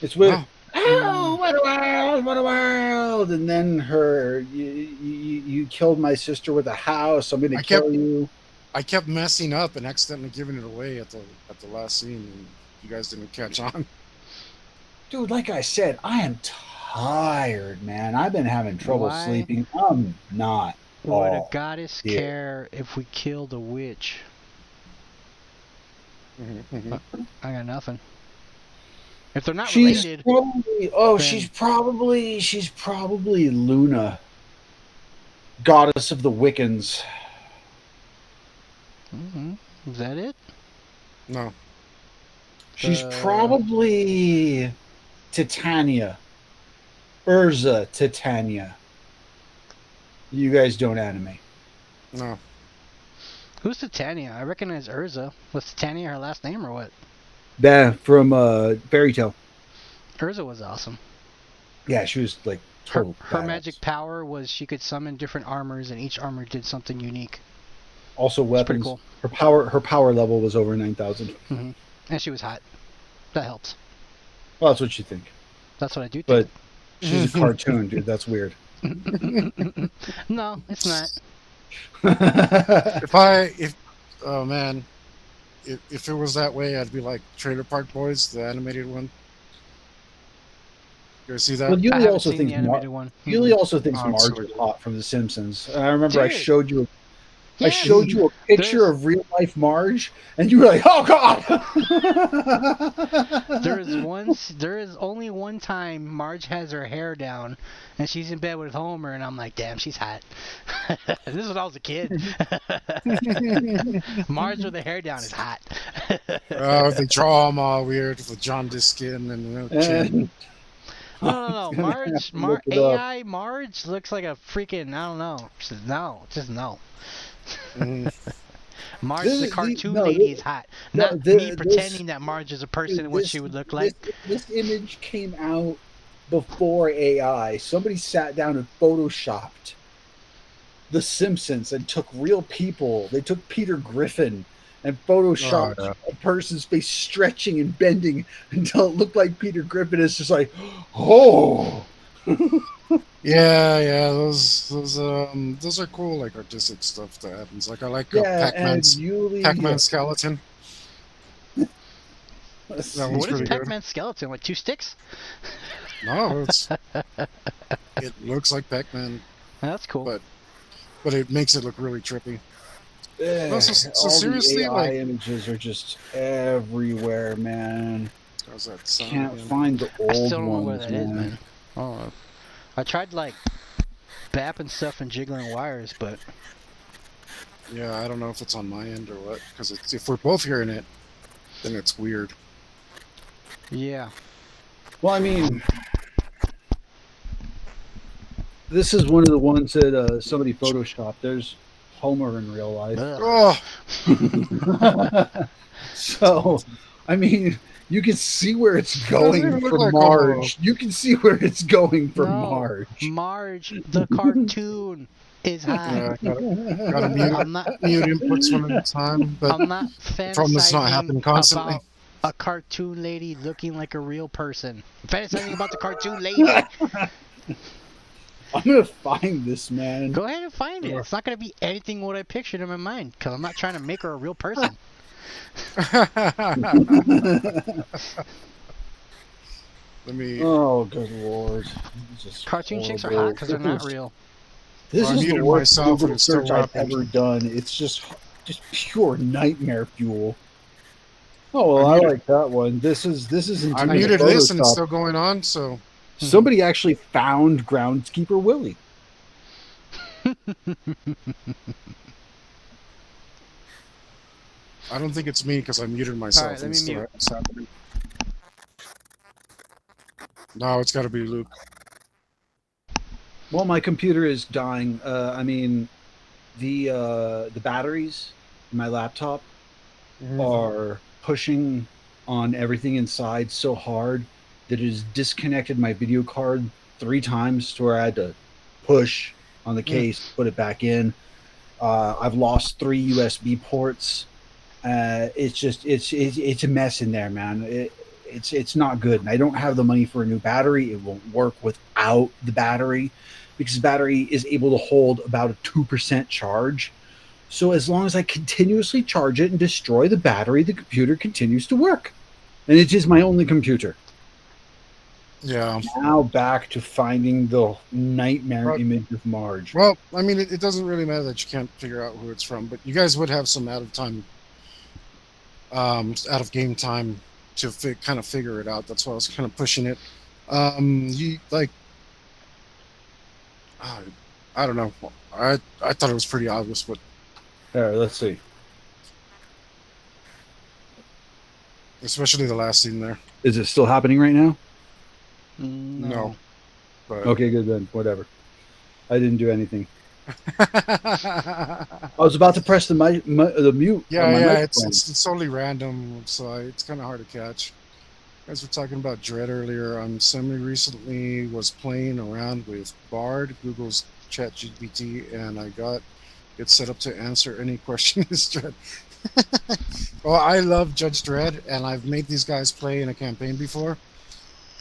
It's Wizard. No. Oh, what a world! What a world! And then you killed my sister with a house. I'm gonna kill you. I kept messing up and accidentally giving it away at the last scene, and you guys didn't catch on. Dude, like I said, I am tired, man. I've been having trouble Why? sleeping. I'm not. Would a Oh, goddess dear. care if we killed a witch? I got nothing. If they're not She's related, probably. then- She's probably Luna, goddess of the Wiccans. Is that it? No. She's probably Titania. Urza Titania. You guys don't anime. No. Who's Titania? I recognize Urza. Was Titania her last name or what? Yeah, from Fairy Tale. Urza was awesome. Yeah, she was like total. Her badass. magic power was she could summon different armors, and each armor did something unique. Also It's pretty weapons. cool. Her power level was over 9,000. And she was hot. That helps. Well, that's what you think. That's what I do But think. she's a cartoon, dude. That's weird. No, it's not. Oh man, if it was that way, I'd be like Trailer Park Boys, the animated one. You ever see that? Well, I Yuli haven't also seen thinks the animated one. Yuli also thinks Oh, Marge sorry. is hot from The Simpsons. And I remember I Dude. showed you. I Yeah, showed you a picture there's- of real life Marge, and you were like, "Oh God!" There is only one time Marge has her hair down, and she's in bed with Homer, and I'm like, damn, she's hot. This is when I was a kid. Marge with the hair down is hot. They draw them all weird with jaundiced skin and chin. No. Look it up. AI Marge looks like a freaking, I don't know. Just no. Mhm. Marge, This the is- cartoon no, lady, this- is hot. no, Not this- me pretending that Marge is a person and what she would look like. This image came out before AI. Somebody sat down and photoshopped The Simpsons and took real people. They took Peter Griffin and photoshopped Oh, yeah. a person's face stretching and bending until it looked like Peter Griffin is just like, oh. Yeah, those are cool, like artistic stuff that happens. Like I like Yeah, and Pac-Man's Yuli. skeleton. Let's That see. one's What is pretty good. Pac-Man's skeleton? Like 2 sticks? No, it looks like Pac-Man, That's cool. but it makes it look really trippy. Eh, No, so all seriously, the AI like- images are just everywhere, man. How's that sound? Can't again? find the old I still don't know ones, where that is, man. Oh, I tried like bapping stuff and jiggling wires, but Yeah, I don't know if it's on my end or what. Because if we're both hearing it, then it's weird. yeah. Well, I mean, this is one of the ones that somebody photoshopped. There's Homer in real life. Ugh. Oh, So, I mean, you can see where it's doesn't going even look for like Homer. Marge. You can see where it's going for No, Marge. Marge, the cartoon is hot. Yeah, gotta mute I'm not. mute inputs one at a time. But I'm not the problem is not fantasizing happening constantly. about a cartoon lady looking like a real person. I'm fantasizing about the cartoon lady. I'm gonna find this man. Go ahead and find it. It's not gonna be anything what I pictured in my mind because I'm not trying to make her a real person. Let me. Oh, good lord! This is Cartoon chicks are horrible. hot because they're not real. This Well, I is the muted worst myself and Google it's still search I've rapping. ever done. It's just pure nightmare fuel. Oh well, I I muted- like that one. This is I intended muted this and it's Photoshop. still going on. So Somebody actually found Groundskeeper Willie. I don't think it's me because I muted myself. Alright, let and me it's still mute. it's happening. No, it's got to be Luke. Well, my computer is dying. I mean, the batteries in my laptop are pushing on everything inside so hard that it has disconnected my video card 3 times to where I had to push on the case, put it back in. I've lost 3 USB ports. It's a mess in there, man. It's not good, and I don't have the money for a new battery. It won't work without the battery because the battery is able to hold about a 2% charge. So as long as I continuously charge it and destroy the battery, the computer continues to work, and it is my only computer. Yeah. Now back to finding the nightmare Right. image of Marge. Well, I mean, it doesn't really matter that you can't figure out who it's from, but you guys would have some out of game time to kind of figure it out. That's why I was kind of pushing it. You like, I don't know. I thought it was pretty obvious, but There, let's see. especially the last scene there. Is it still happening right now? No. But Okay, good then. Whatever. I didn't do anything. I was about to press the mute. Yeah, on my yeah, microphone. it's totally random, so it's kind of hard to catch. As we're talking about Dread earlier, recently was playing around with Bard, Google's ChatGPT, and I got it set up to answer any question in Dread. Well, I love Judge Dredd, and I've made these guys play in a campaign before.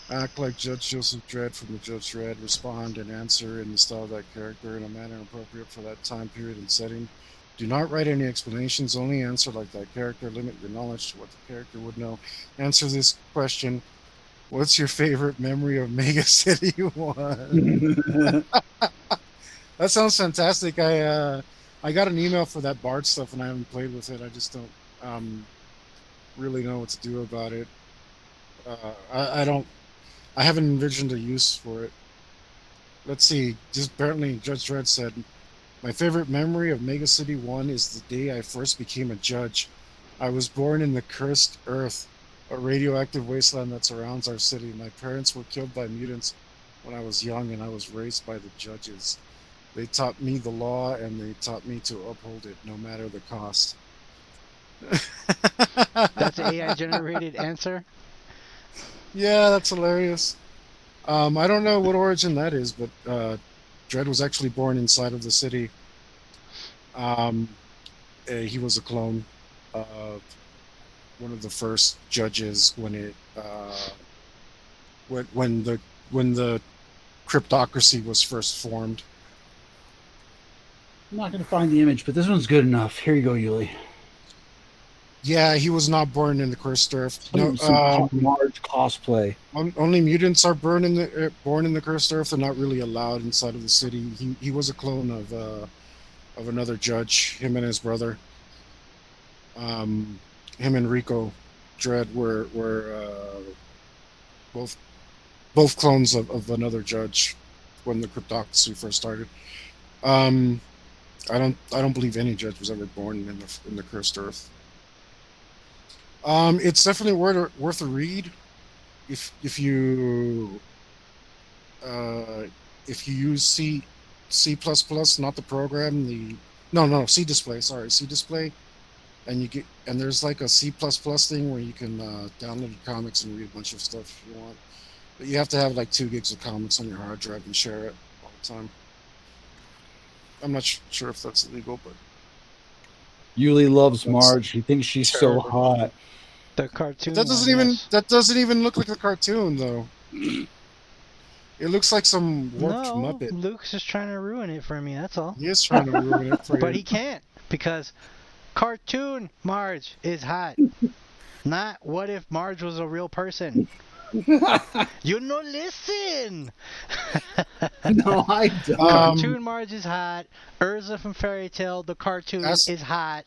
Act like Judge Joseph Dredd from the Judge Dredd, respond and answer in the style of that character in a manner appropriate for that time period and setting. Do not write any explanations, only answer like that character. Limit your knowledge to what the character would know. Answer this question. What's your favorite memory of Mega City 1? That sounds fantastic. I got an email for that Bard stuff and I haven't played with it. I just don't really know what to do about it. I haven't envisioned a use for it. Let's see. Just apparently, Judge Dredd said, my favorite memory of Mega City 1 is the day I first became a judge. I was born in the cursed earth, a radioactive wasteland that surrounds our city. My parents were killed by mutants when I was young, and I was raised by the judges. They taught me the law, and they taught me to uphold it, no matter the cost. That's an AI-generated answer? Yeah, that's hilarious. I don't know what origin that is, but Dredd was actually born inside of the city. He was a clone of one of the first judges when it when the cryptocracy was first formed. I'm not going to find the image, but this one's good enough. Here you go, Yuli. Yeah, he was not born in the cursed earth. No, Some Marge cosplay. only mutants are born in the cursed earth. They're not really allowed inside of the city. He was a clone of another judge. Him and his brother. Him and Rico Dredd were both clones of another judge when the cryptocracy first started. Um, I don't believe any judge was ever born in the cursed earth. It's definitely worth a read if you uh, if you use C++, not the program, the no C display, sorry, C display, and there's like a C++ thing where you can download comics and read a bunch of stuff if you want, but you have to have like 2 gigs of comics on your hard drive and share it all the time. I'm not sure if that's illegal, but Yuli loves that's Marge. He thinks she's so terrible. hot. The cartoon. But Yes. that doesn't even look like a cartoon though. It looks like some warped No, Muppet. Luke's just trying to ruin it for me. That's all. He is trying to ruin it for But you. he can't because cartoon Marge is hot. Not what if Marge was a real person. You no listen. No, I don't. Cartoon Marge is hot. Urza from Fairy Tale, the cartoon, is hot.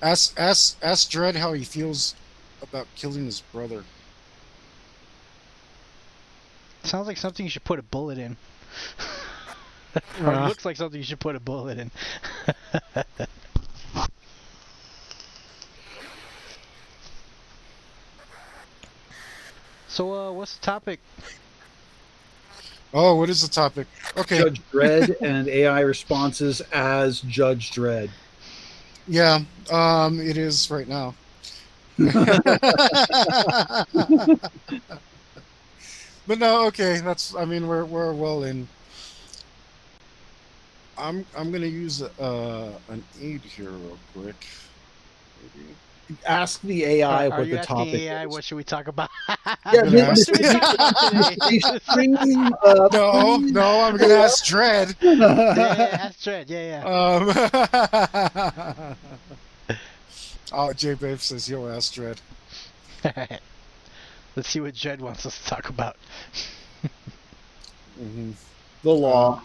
Ask Dredd how he feels about killing his brother. Sounds like something you should put a bullet in. Or it looks like something you should put a bullet in. So, what's the topic? Oh, what is the topic? Okay. Judge Dredd and AI responses as Judge Dredd. Yeah, it is right now. But no, okay. I mean, we're well in. I'm gonna use an aid here real quick. Maybe. Ask the AI Are what you the asking topic AI is. what should we talk about? Yeah, Yeah. What should we talk about today? No, I'm gonna ask Dredd. Yeah, ask Dredd. Yeah. Oh, J Babe says he'll ask Dredd. Let's see what Dredd wants us to talk about. Mm-hmm. The law.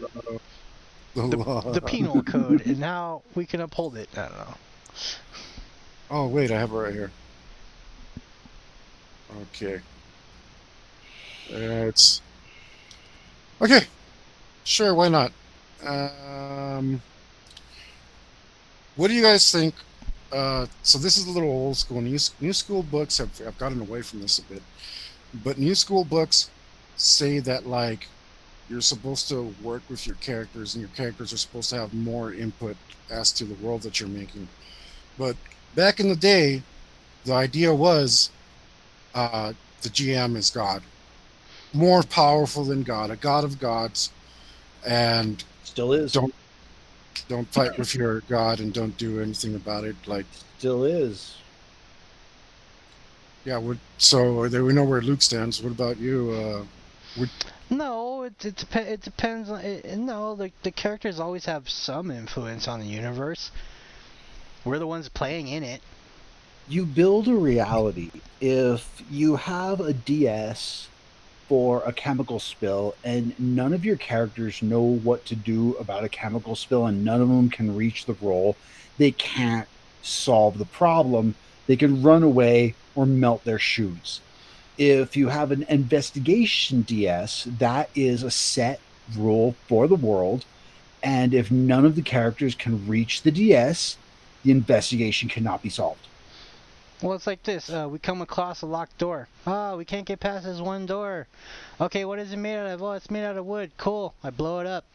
The penal code and how we can uphold it. I don't know. Oh wait, I have it right here. Okay. It's okay. Sure, why not? What do you guys think? So this is a little old school. New school books have gotten away from this a bit, but new school books say that like you're supposed to work with your characters, and your characters are supposed to have more input as to the world that you're making. But back in the day, the idea was the GM is God, more powerful than God, a god of gods, and Still is. Don't fight with your god and don't do anything about it. Like, Still is. yeah. So there we know where Luke stands. What about you? No, it depends on no, the characters always have some influence on the universe. We're the ones playing in it. You build a reality. If you have a DS for a chemical spill and none of your characters know what to do about a chemical spill and none of them can reach the role, they can't solve the problem. They can run away or melt their shoes. If you have an investigation DS, that is a set rule for the world. And if none of the characters can reach the DS, the investigation cannot be solved. Well, it's like this. We come across a locked door. Oh, we can't get past this one door. Okay, what is it made out of? Oh, it's made out of wood. Cool. I blow it up.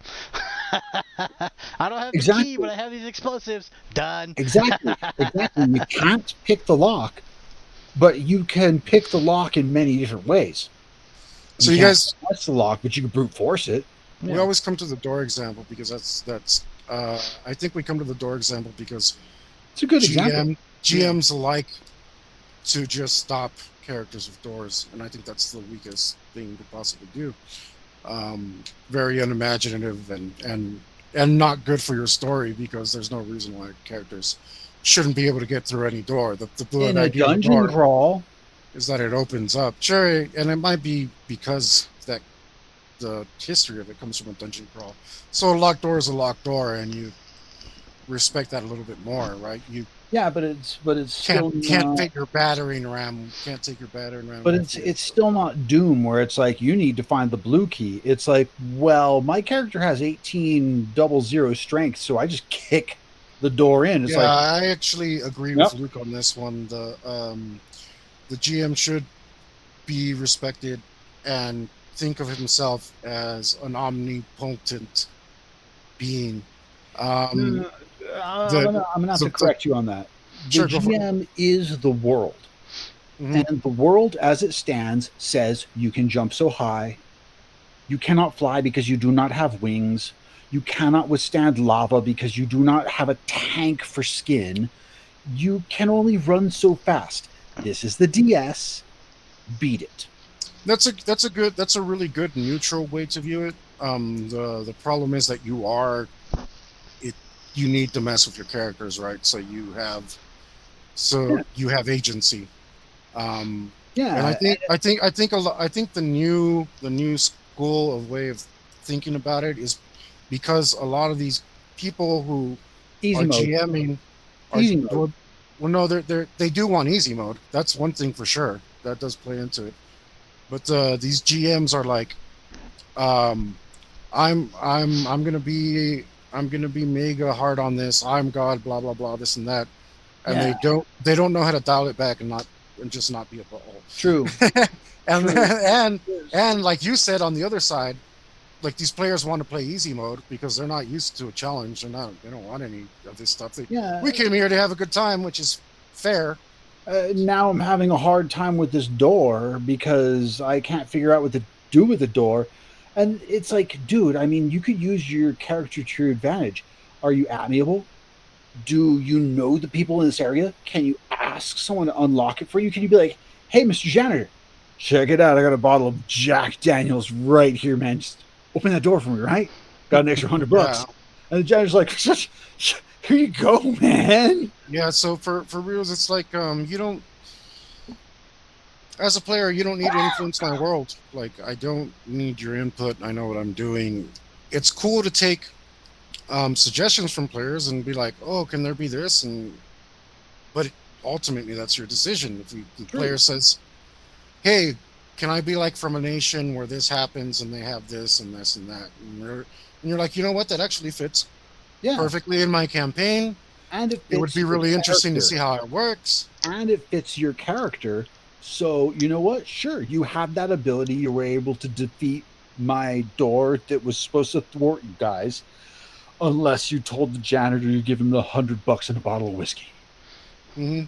I don't have the key, but I have these explosives. Done. Exactly. You can't pick the lock, but you can pick the lock in many different ways. So you guys press the lock, but you can brute force it. We always come to the door example because that's I think we come to the door example because it's a good example. GMs like to just stop characters with doors, and I think that's the weakest thing to possibly do. Very unimaginative and not good for your story because there's no reason why characters shouldn't be able to get through any door. The in a dungeon crawl is that it opens up. Sure, and it might be because that the history of it comes from a dungeon crawl. So a locked door is a locked door, and respect that a little bit more, right? You Yeah, but it's still can't not. fit your battering ram. Can't take your battering ram But with you. it's still not Doom where it's like you need to find the blue key. It's like, well, my character has 1800 strength, so I just kick the door in. It's Yeah, like, I actually agree with yep, Luke on this one. The GM should be respected and think of himself as an omnipotent being. Um, uh, the, I'm gonna have to the correct you on that. The sure, go for it. GM is the world, Hmm. and the world as it stands says you can jump so high, you cannot fly because you do not have wings, you cannot withstand lava because you do not have a tank for skin, you can only run so fast. This is the DS. Beat it. That's a really good neutral way to view it. The problem is that it you need to mess with your characters, right? So Yeah, you have agency. Um, and yeah, I think the new school of way of thinking about it is because a lot of these people who easy are mode, GMing are easy mode. well no they do want easy mode. That's one thing for sure. That does play into it. But these GMs are like, um, I'm gonna be mega hard on this. I'm God, blah blah blah, this and that, and Yeah, they don't know how to dial it back and not and just not be a true, butthole. and true. and like you said on the other side, like these players want to play easy mode because they're not used to a challenge. They don't want any of this stuff. Yeah, We came here to have a good time, which is fair. now I'm having a hard time with this door because I can't figure out what to do with the door. And it's like, dude, I mean, you could use your character to your advantage. Are you amiable? Do you know the people in this area? Can you ask someone to unlock it for you? Can you be like, hey, Mr. Janitor, check it out. I got a bottle of Jack Daniels right here, man. Just open that door for me, right? Got an extra $100. Yeah. And the janitor's like, here you go, man. Yeah, so for reals, it's like you don't as a player you don't need to influence my world. Like I don't need your input. I know what I'm doing. It's cool to take suggestions from players and be like, oh, can there be this? And but ultimately that's your decision. If the True. player says, hey, can I be like from a nation where this happens and they have this and this and that, and you're like, you know what, that actually fits Yeah. perfectly in my campaign. And it It would fits be your really interesting to character. see how it works. And it fits your character. So, you know what? Sure, you have that ability. You were able to defeat my door that was supposed to thwart you guys, unless you told the janitor to give him the $100 and a bottle of whiskey. Hmm.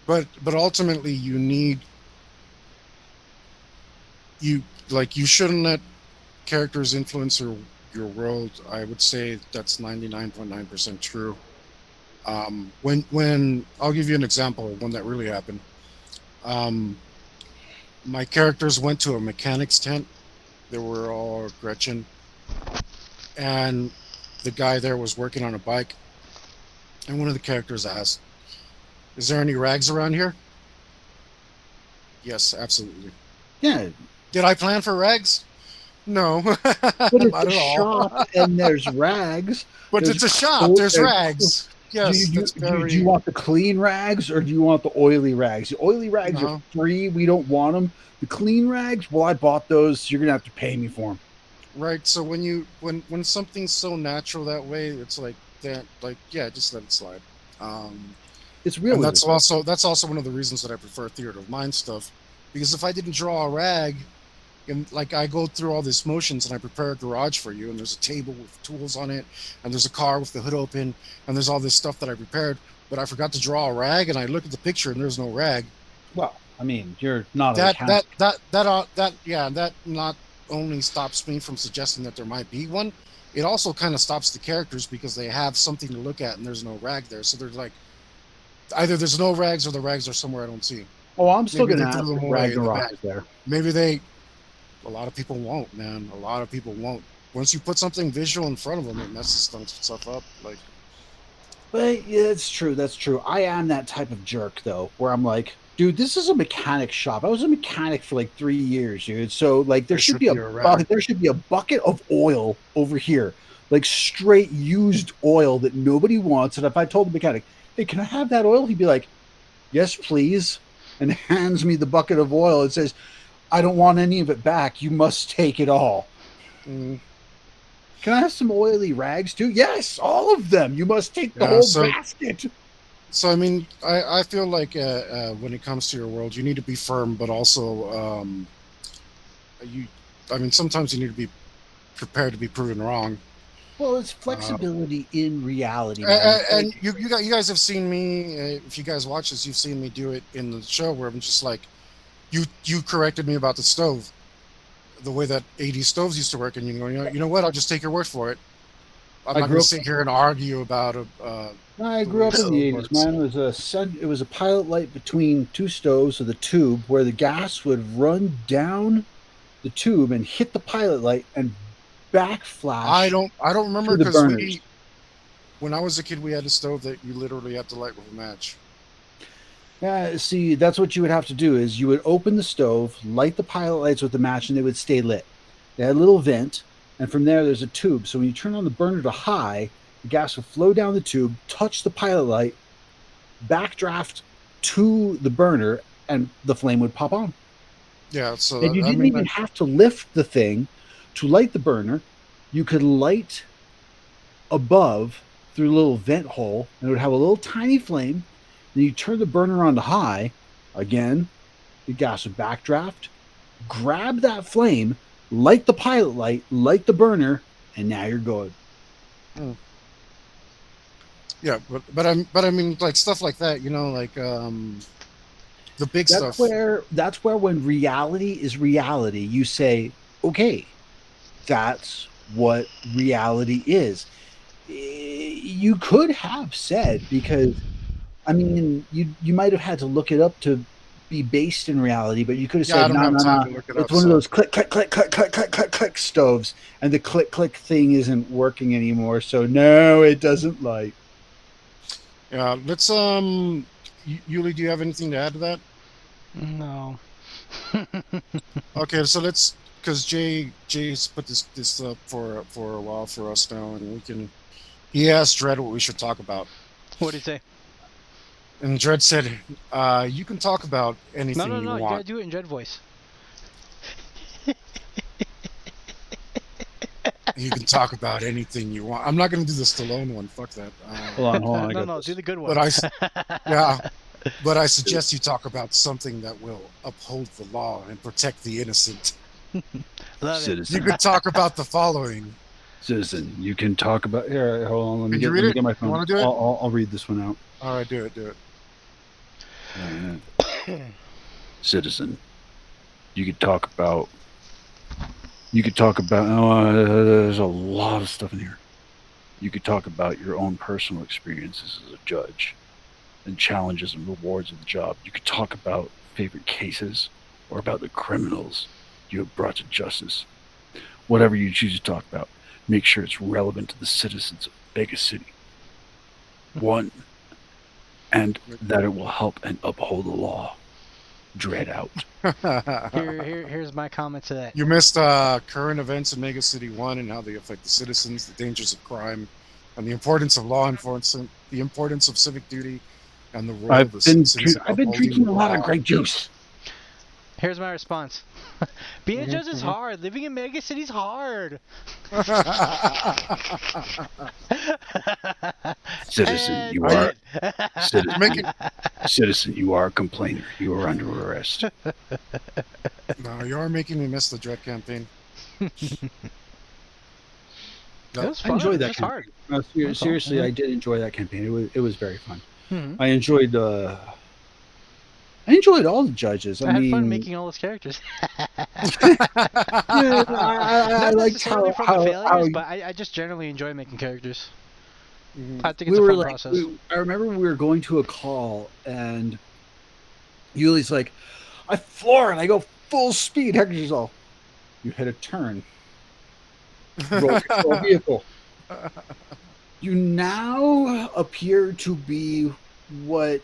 But ultimately you need you like you shouldn't let characters influence your world. I would say that's 99.9% true. When I'll give you an example of one that really happened. Um, my characters went to a mechanic's tent. They were all Gretchen, and the guy there was working on a bike. And one of the characters asked, "Is there any rags around here?" Yes, absolutely. Yeah, Did I plan for rags? No, but it's not a at all. shop and there's rags. But There's it's a shop. There's there's rags. do Yes, you that's do you very want the clean rags or do you want the oily rags? The oily rags are no. free. We don't want them. The clean rags, well, I bought those. So you're gonna have to pay me for them. Right. So when something's so natural that way, it's like that. Like yeah, just let it slide. Um, It's and realism. that's also one of the reasons that I prefer theater of mind stuff, because if I didn't draw a rag and like I go through all these motions and I prepare a garage for you and there's a table with tools on it and there's a car with the hood open and there's all this stuff that I prepared, but I forgot to draw a rag and I look at the picture and there's no rag. Well, I mean, you're not a That mechanic. that that yeah, that not only stops me from suggesting that there might be one, it also kind of stops the characters because they have something to look at and there's no rag there. So they're like either there's no rags or the rags are somewhere I don't see. Oh, I'm still Maybe gonna they threw ask them if away in the Ragnarok back. is there. Maybe they a lot of people won't, man. A lot of people won't. Once you put something visual in front of them, it messes stuff up. Like, But yeah, that's true. That's true. I am that type of jerk though, where I'm like, dude, this is a mechanic shop. I was a mechanic for like 3 years, dude. So like, there should be a rag. there should be a bucket of oil over here. like straight used oil that nobody wants. And if I told the mechanic, "Hey, can I have that oil?" He'd be like, "Yes, please," and hands me the bucket of oil and says, "I don't want any of it back. You must take it all." Mm. Can I have some oily rags too? Yes, all of them. You must take the Yeah. whole basket. So I mean, I feel like when it comes to your world, you need to be firm, but also you. I mean, sometimes you need to be prepared to be proven wrong. Well, it's Uh, flexibility in reality, man. It's and like, you guys have seen me. If you guys watch this, you've seen me do it in the show where I'm just like, you corrected me about the stove, the way that 80 stoves used to work, and you know what? I'll just take your word for it. I'm I not going grew to up. sit here and argue about I the way grew a up in the stove '80s, works. man. It was a pilot light between two stoves with a tube where the gas would run down the tube and hit the pilot light and backflash I don't remember to the because burners. when I was a kid, we had a stove that you literally had to light with a match. Yeah, see, that's what you would have to do is you would open the stove, light the pilot lights with the match, and they would stay lit. They had a little vent, and from there there's a tube. So when you turn on the burner to high, the gas would flow down the tube, touch the pilot light, backdraft to the burner, and the flame would pop on. Yeah, so And you I didn't mean, even have to lift the thing to light the burner. You could light above through a little vent hole, and it would have a little tiny flame. Then you turn the burner on to high. Again, the gas would backdraft, grab that flame, light the pilot light, light the burner, and now you're good. mm, yeah, but I mean, like stuff like that, you know, like the big stuff. That's where when reality is reality, you say, okay, that's what reality is. You could have said, because I mean, you might have had to look it up to be based in reality, but you could have Yeah, I said, don't no, have no, time no. to look it It's up, one of so those click, click, click, click, click, click, click, click stoves, and the click, click thing isn't working anymore. So no, it doesn't light. yeah. Let's Yuli, do you have anything to add to that? No. Okay, so let's because Jay's put this up for a while for us now, and we can. He asked Dredd what we should talk about, What do you say? and Dredd said, "You can talk about No, anything no, you no. You gotta want. do it in Dread voice. You can talk about anything you want." I'm not gonna do the Stallone one. Fuck that. Hold on, I No, got no. Do this. the good But one. yeah, but I suggest you talk about something that will uphold the law and protect the innocent. Love it. You Citizen, could talk about the following. citizen, you can talk about. Here, hold on. Can you read Let me it? get my You phone. want to do it? I'll read this one out. All right, do it. Do it. Citizen, you could talk about. You could talk about. Oh, there's a lot of stuff in here. You could talk about your own personal experiences as a judge and challenges and rewards of the job. You could talk about favorite cases or about the criminals you have brought to justice. Whatever you choose to talk about, make sure it's relevant to the citizens of Mega City. One, and that it will help and uphold the law. Dread out. Here's my comment to that. You missed current events in Mega City 1 and how they affect the citizens, the dangers of crime, and the importance of law enforcement, the importance of civic duty, and the role of the citizens in I've been upholding drinking the a lot of law. grape juice. Here's my response. Being a judge is Mhm, hard. Living in Mega City's hard. Citizen, And you Are you are dead. making? citizen, you are a complainer. You are under arrest. No, you are making me miss the Dread campaign. It That, was I fun. enjoyed It's that just campaign. hard. No, That's all. seriously, I did enjoy that campaign. It was very fun. Hmm. I enjoyed I enjoyed all the judges. I I had fun mean, making all those characters. yeah, I Not liked necessarily from the how failures, but I just generally enjoy making characters. Mhm. I think it's we a were fun like. process. I remember we were going to a call, and Yuli's like, "I floor," and I go full speed. Hector's all, "You hit a turn. Roll control vehicle." You now appear to be what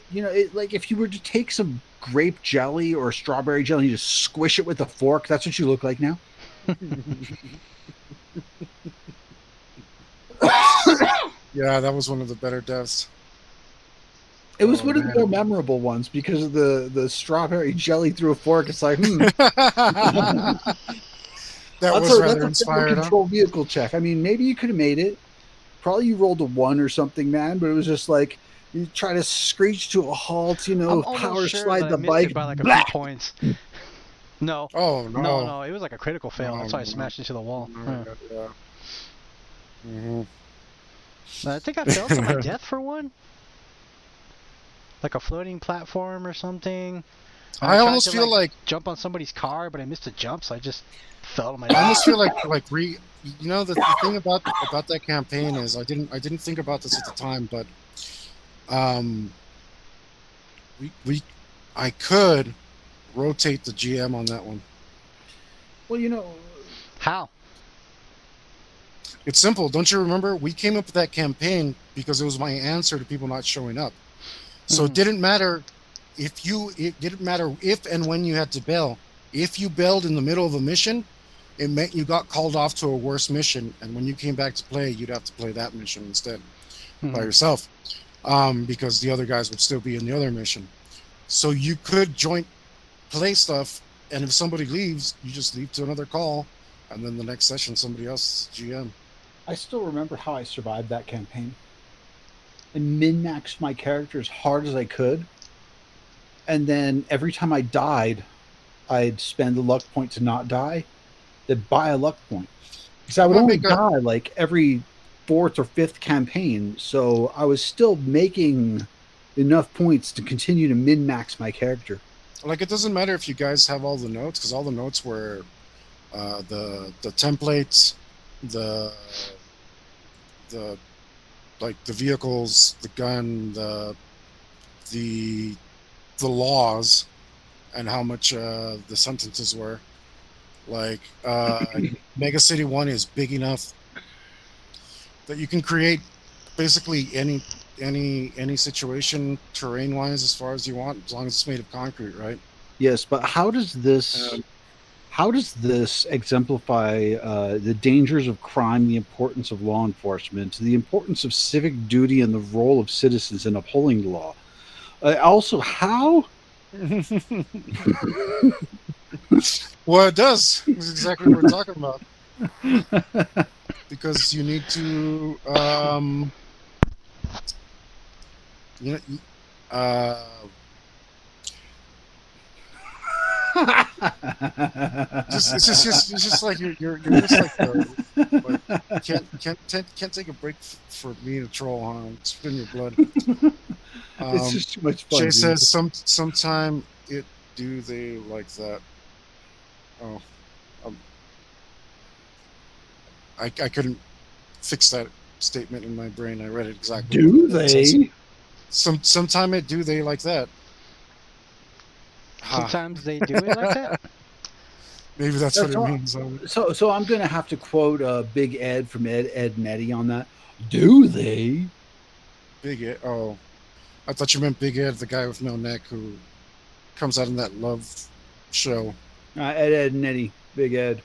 like if you were to take some grape jelly or strawberry jelly and you just squish it with a fork. That's what you look like now. Yeah, that was one of the better deaths. It was Oh one of the more man. memorable ones because of the strawberry jelly through a fork. It's like, That was that's rather a fair inspired, huh? control vehicle check. I mean, maybe you could have made it. Probably you rolled a 1 or something, man. But it was just like you try to screech to a halt. I'm almost Power sure that slide I the missed it bike. by like a Blah! few points. No, Oh no. no, it was like a critical fail. No, That's why I no, smashed into the wall. no, yeah. Hmm. I think I fell to my death for one, like a floating platform or something. And I I tried almost to feel like like jump on somebody's car, but I missed a jump, so I just fell to my I death. almost feel like the thing about that campaign is I didn't think about this at the time, but um we I could rotate the GM on that one. Well, How? It's simple. Don't you remember? We came up with that campaign because it was my answer to people not showing up. So Mhm. it didn't matter if and when you had to bail. If you bailed in the middle of a mission, it meant you got called off to a worse mission, and when you came back to play, you'd have to play that mission instead by Mhm. yourself, because the other guys would still be in the other mission. So you could joint play stuff, and if somebody leaves, you just leave to another call, and then the next session somebody else GM. I still remember how I survived that campaign. I min maxed my character as hard as I could, and then every time I died, I'd spend a luck point to not die, then buy a luck point. Because I I'm would gonna only make a die like every fourth or fifth campaign, so I was still making enough points to continue to min max my character. like it doesn't matter if you guys have all the notes because all the notes were the templates, the the like the vehicles, the gun, the the laws, and how much the sentences were. Like Mega City One is big enough that you can create basically any situation terrain wise as far as you want, as long as it's made of concrete, right? Yes, but Um, how does this exemplify the dangers of crime, the importance of law enforcement, the importance of civic duty, and the role of citizens in upholding the law? Also, how well, it does. That's exactly what we're talking about. Because you need to, you know, uh, just it's just like you're just like like can't take a break for me to troll, huh? It's in your blood. It's Um, just too much fun, Jay dude. says sometime it do they like that. Oh, um, I couldn't fix that statement in my brain. I read it exactly what Do it says. they? Sometime it do they like that. Ha, Sometimes they do it like that. maybe that's what That's it all. means. So I'm gonna have to quote Big Ed from Ed and Eddie on that. Do they? Big Ed. Oh, I thought you meant Big Ed, the guy with no neck who comes out in that Love show. Ed and Eddie, Big Ed.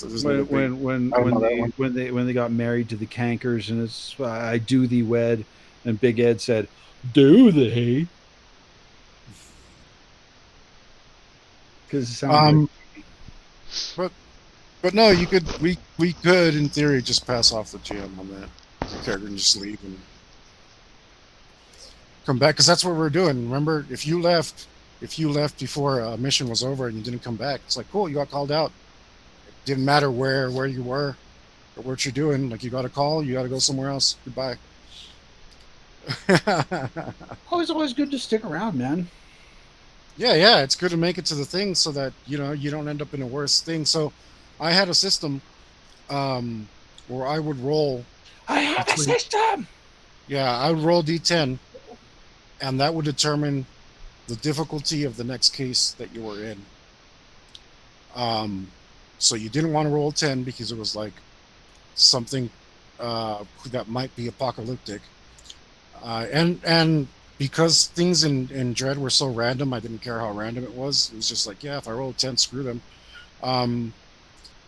There's not a big. I don't know that one. When they got married to the Cankers, and it's I do thee wed, and Big Ed said, "Do they?" Because it sounds like Um, but no, you could we could in theory just pass off the GM on that character and just leave and come back because that's what we're doing. Remember, if you left before a mission was over and you didn't come back, it's like cool, you got called out. It didn't matter where you were or what you're doing. Like you got a call, you got to go somewhere else. Goodbye. always good to stick around, man. Yeah, it's good to make it to the thing so that you don't end up in a worse thing. So, I had a system um, where I would roll I have a between system. yeah I would roll d10 and that would determine the difficulty of the next case that you were in. Um, so you didn't want to roll 10 because it was like something that might be apocalyptic, and because things in Dread were so random, I didn't care how random it was. It was just like, yeah, if I roll 10, screw them. Um,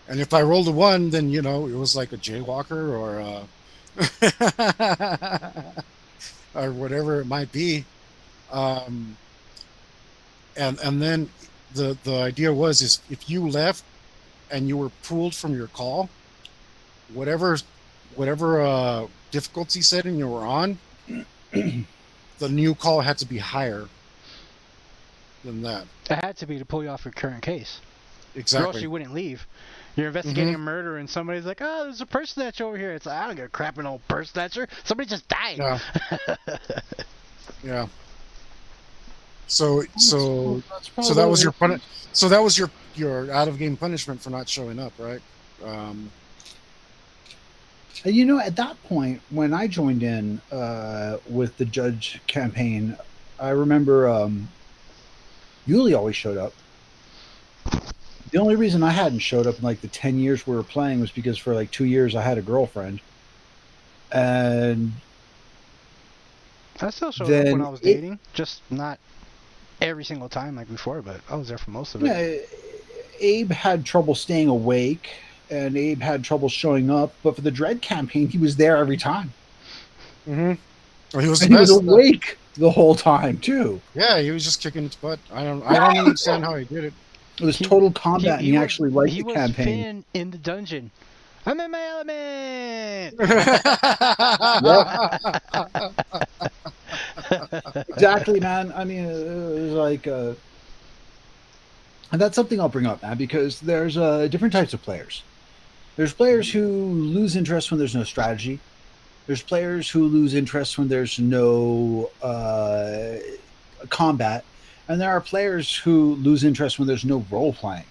and if I rolled a 1, then it was like a jaywalker or or whatever it might be. Um, and then the idea was is if you left and you were pulled from your call, whatever difficulty setting you were on, the new call had to be higher than that. It had to be to pull you off your current case, or else Exactly. you wouldn't leave. You're investigating a murder, and somebody's like, "Oh, there's a purse snatcher over here." It's like, I don't give a crap, an old purse snatcher. Somebody just died. Yeah. Yeah. So that was your so that was your out of game punishment for not showing up, right? You know, at that point, when I joined in with the judge campaign, I remember Yuli always showed up. The only reason I hadn't showed up in like the 10 years we were playing was because for like 2 years I had a girlfriend. And I still showed up when I was dating, just not every single time like before, but I was there for most of it. Yeah, Abe had trouble staying awake, and Abe had trouble showing up, but for the Dread campaign, he was there every time. Well, he was and he was awake the whole time too. Yeah, he was just kicking its butt. I don't understand how he did it. It was total combat, and he actually liked the campaign. He was Finn in the dungeon. I'm in my element. Exactly, man. I mean, it was like, and that's something I'll bring up, man, because there's different types of players. There's players who lose interest when there's no strategy. There's players who lose interest when there's no combat. And there are players who lose interest when there's no role playing.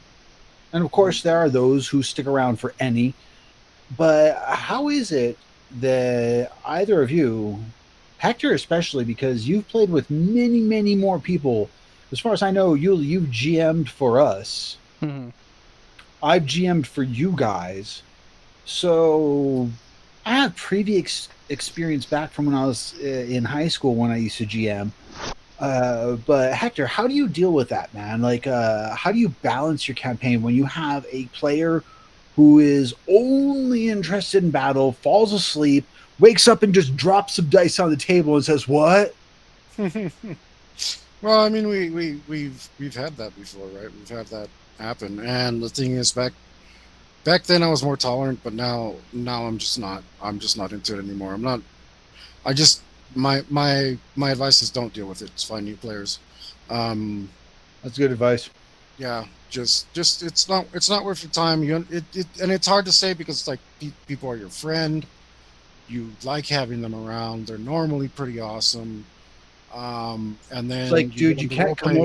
And of course, there are those who stick around for any. But how is it that either of you, Hector especially, because you've played with many, many more people. As far as I know, you've GM'd for us. Mm-hmm. I've GM'd for you guys. So I have previous experience back from when I was in high school when I used to GM. But Hector, how do you deal with that, man? Like, how do you balance your campaign when you have a player who is only interested in battle, falls asleep, wakes up and just drops some dice on the table and says, "What?" Well, I mean, we've had that before, right? We've had that happen, and the thing is, back then I was more tolerant, but now I'm just not into it anymore. I'm not. I just my advice is don't deal with it. It's find new players. That's good advice. Yeah, just it's not worth your time. And it's hard to say because like people are your friend. You like having them around. They're normally pretty awesome. And then it's like, dude, you can't come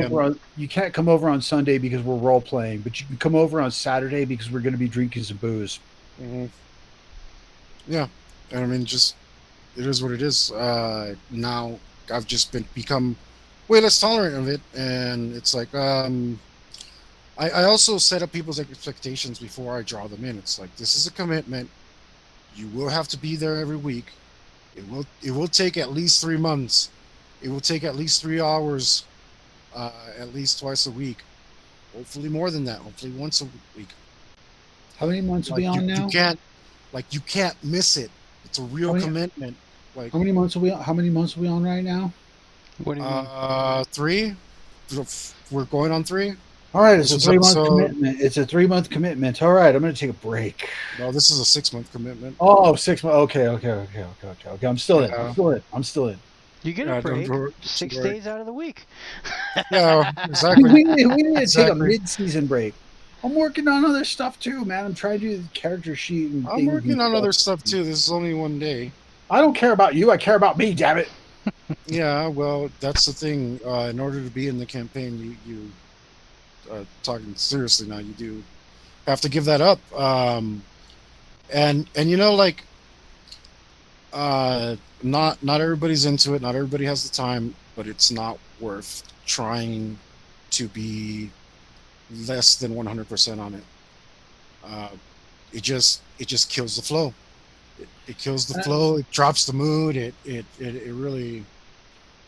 over on Sunday because we're role playing, but you can come over on Saturday because we're going to be drinking some booze. Mm-hmm. Yeah, and I mean, just it is what it is. Now I've just become way less tolerant of it, and it's like I also set up people's expectations before I draw them in. It's like, this is a commitment. You will have to be there every week. It will take at least 3 months. It will take at least 3 hours, at least twice a week. Hopefully more than that. Hopefully once a week. How many months are we on now? You can't miss it. It's a real commitment. Like, how many months are we on right now? What do you mean? 3. We're going on 3. All right, it's a 3-month commitment. It's a 3-month commitment. All right, I'm going to take a break. No, this is a 6-month commitment. Oh, 6 months. Okay. I'm still in. You get a break 6 days out of the week. Yeah, exactly. we need to take a mid-season break. I'm working on other stuff too, man. I'm trying to do the character sheet. And I'm working on other stuff too. This is only 1 day. I don't care about you. I care about me, damn it. Yeah, well, that's the thing. In order to be in the campaign, you talking seriously now, you do have to give that up. And you know, like, not everybody's into it. Not everybody has the time, but it's not worth trying to be less than 100% on it. It just kills the flow. It kills the flow. It drops the mood. It really.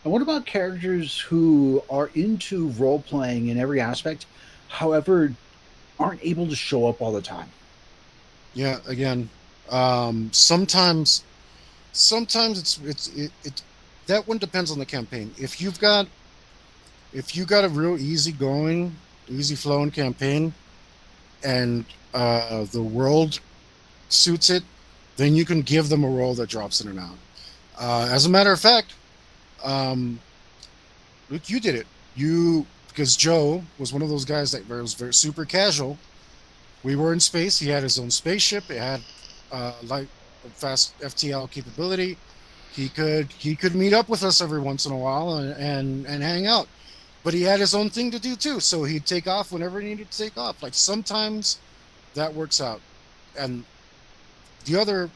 And what about characters who are into role playing in every aspect, however, aren't able to show up all the time? Yeah, again, sometimes sometimes it that one depends on the campaign. If you got a real easy flowing campaign, and the world suits it, then you can give them a role that drops in and out. As a matter of fact, um, Luke, you did it. You Because Joe was one of those guys that was very super casual. We were in space. He had his own spaceship. It had light fast FTL capability. He could meet up with us every once in a while and hang out. But he had his own thing to do too. So he'd take off whenever he needed to take off. Like sometimes that works out. And the other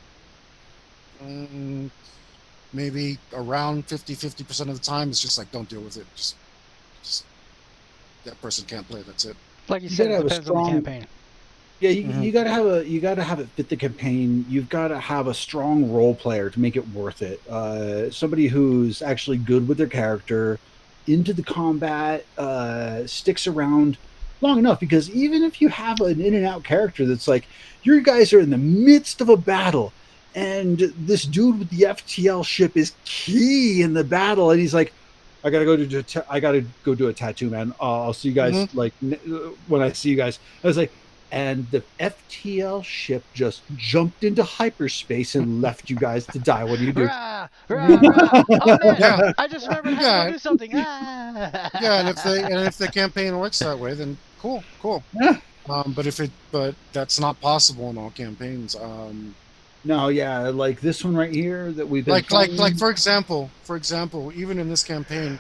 maybe around 50% of the time it's just like don't deal with it. Just that person can't play. That's it. Like you You said, gotta it have a depends on the strong. campaign. Yeah, Mhm. you gotta have it fit the campaign. You've got to have a strong role player to make it worth it. Somebody who's actually good with their character, into the combat, sticks around long enough. Because even if you have an in and out character that's like, your guys are in the midst of a battle, and this dude with the FTL ship is key in the battle, and he's like, I gotta go do a tattoo, man. I'll see you guys Mhm. like when I see you guys. I was like, and the FTL ship just jumped into hyperspace and left you guys to die. What do you do? Rah, rah, rah. Oh man, Yeah, I just remembered I had to go yeah, do something. yeah. And Ah. if the campaign works that way, then cool, cool. Yeah. But that's not possible in all campaigns. No, yeah, like this one right here that we've been Like playing. for example, even in this campaign,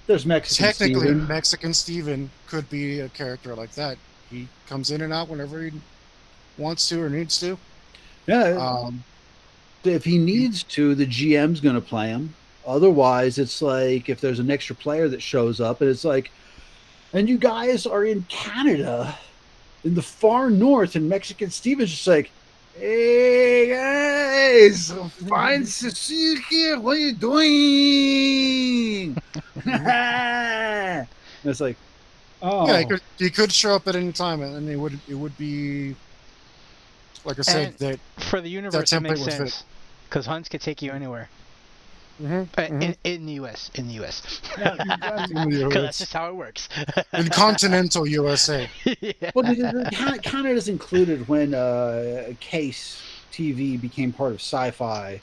There's Mexican technically Steven. Mexican Steven could be a character like that. He comes in and out whenever he wants to or needs to. Yeah, Um, if he he, needs to, the GM's going to play him. Otherwise, it's like if there's an extra player that shows up, and it's like, and you guys are in Canada, in the far north, and Mexican Steven's just like, hey guys, fine Cecile here. What are you doing? Mhm. And it's like, Yeah, oh, he could show up at any time, and it would be like I said And that for the that universe, it template makes would fit. sense because hunts can take you anywhere. Hmm hmm In the U.S. In the U.S. yeah. Because that's just how it works. In continental USA. Yeah. Well, Canada's included when Case TV became part of Sci-Fi.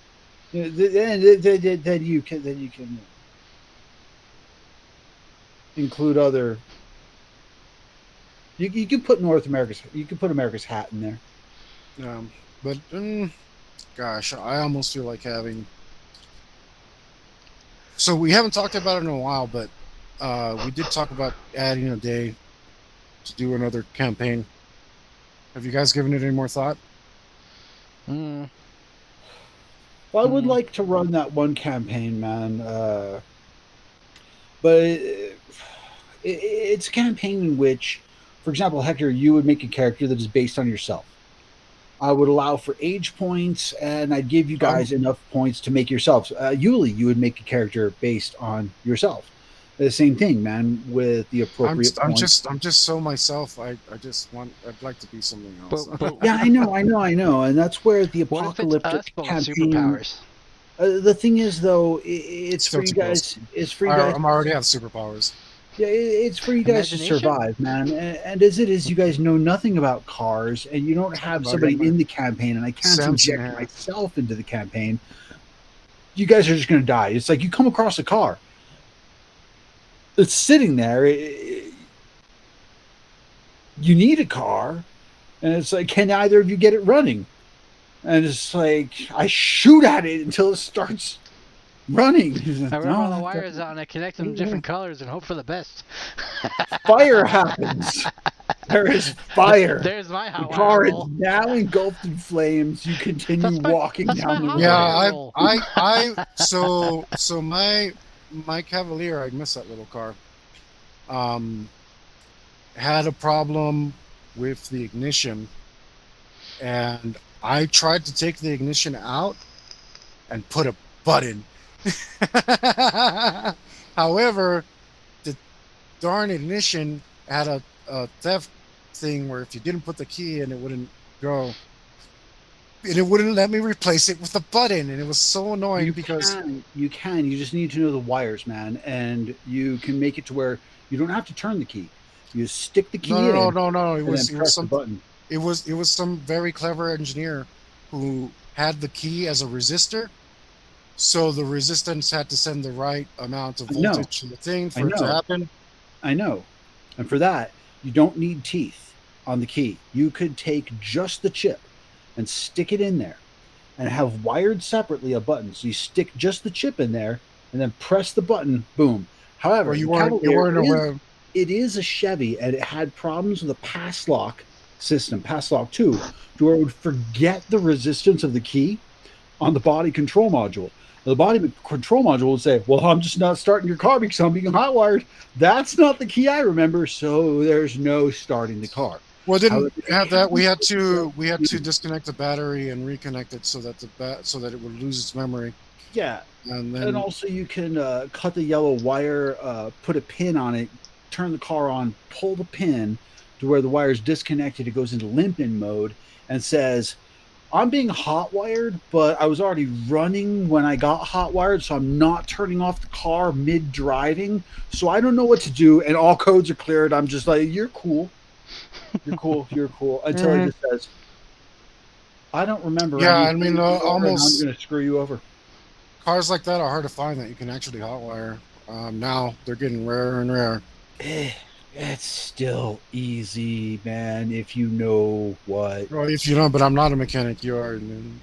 Then you can include other. You can put North America's. You can put America's hat in there. But gosh, I almost feel like having. So we haven't talked about it in a while, but we did talk about adding a day to do another campaign. Have you guys given it any more thought? Mm, Well, I would mm. like to run that one campaign, man. But it's a campaign in which, for example, Hector, you would make a character that is based on yourself. I would allow for age points, and I'd give you I'm guys enough points to make yourselves. Yuli, you would make a character based on yourself. The same thing, man, with the appropriate points. I'm just so myself. I'd like to be something else. But Yeah, I know, and that's where the what if it's us apocalyptic but with campaign. superpowers? The thing is, though, it's for Still you too close. guys. It's for you guys. I'm already have superpowers. Yeah, it's for you guys to Imagination? survive, man. And as it is, you guys know nothing about cars, and you don't have I got somebody my in the campaign, and I can't Samson inject hair. myself into the campaign. You guys are just going to die. It's like you come across a car that's sitting there. You need a car, and it's like, can either of you get it running? And it's like I shoot at it until it starts running. I run all the No, wires out and I connect them different colors and hope for the best. fire happens. There is fire. There's my The hot wire car is roll. now engulfed in flames. You continue That's my walking that's my down the hot Yeah, road. wire roll. so my Cavalier, I miss that little car. Um, had a problem with the ignition, and I tried to take the ignition out and put a button. However, the darn ignition had a theft thing where if you didn't put the key in, it wouldn't go. and it wouldn't let me replace it with a button, and it was so annoying You because can, you can. You just need to know the wires, man, and you can make it to where you don't have to turn the key. You stick the no, key no, no, in no, no. and then It was press the some button. it was some very clever engineer who had the key as a resistor. So the resistance had to send the right amount of I know, voltage to the thing I for it to know, happen. I know. And for that, you don't need teeth on the key. You could take just the chip and stick it in there and have wired separately a button. So you stick just the chip in there and then press the button, boom. Well, However, the you Cavalier, weren't aware. it is a Chevy and it had problems with the pass lock system, pass lock 2, to where it would forget the resistance of the key on the body control module. The body control module would say, "Well, I'm just not starting your car because I'm being hotwired. That's not the key I remember, so there's no starting the car." Well, it However, didn't the have that. Cavalier, We had to disconnect the battery and reconnect it so that so that it would lose its memory. yeah, And and then also you can cut the yellow wire, put a pin on it, turn the car on, pull the pin to where the wire is disconnected. It goes into limp-in mode and says, I'm being hot wired, but I was already running when I got hot wired, so I'm not turning off the car mid driving. So I don't know what to do, and all codes are cleared. I'm just like, you're cool, you're cool, you're cool, until it Mhm. just says, I don't remember Yeah, I mean, anything anymore, and I'm almost going to screw you over. cars like that are hard to find that you can actually hotwire. Now they're getting rarer and rarer. Eh, it's still easy, man, if you know what. Well, if you know, but I'm not a mechanic. You are. And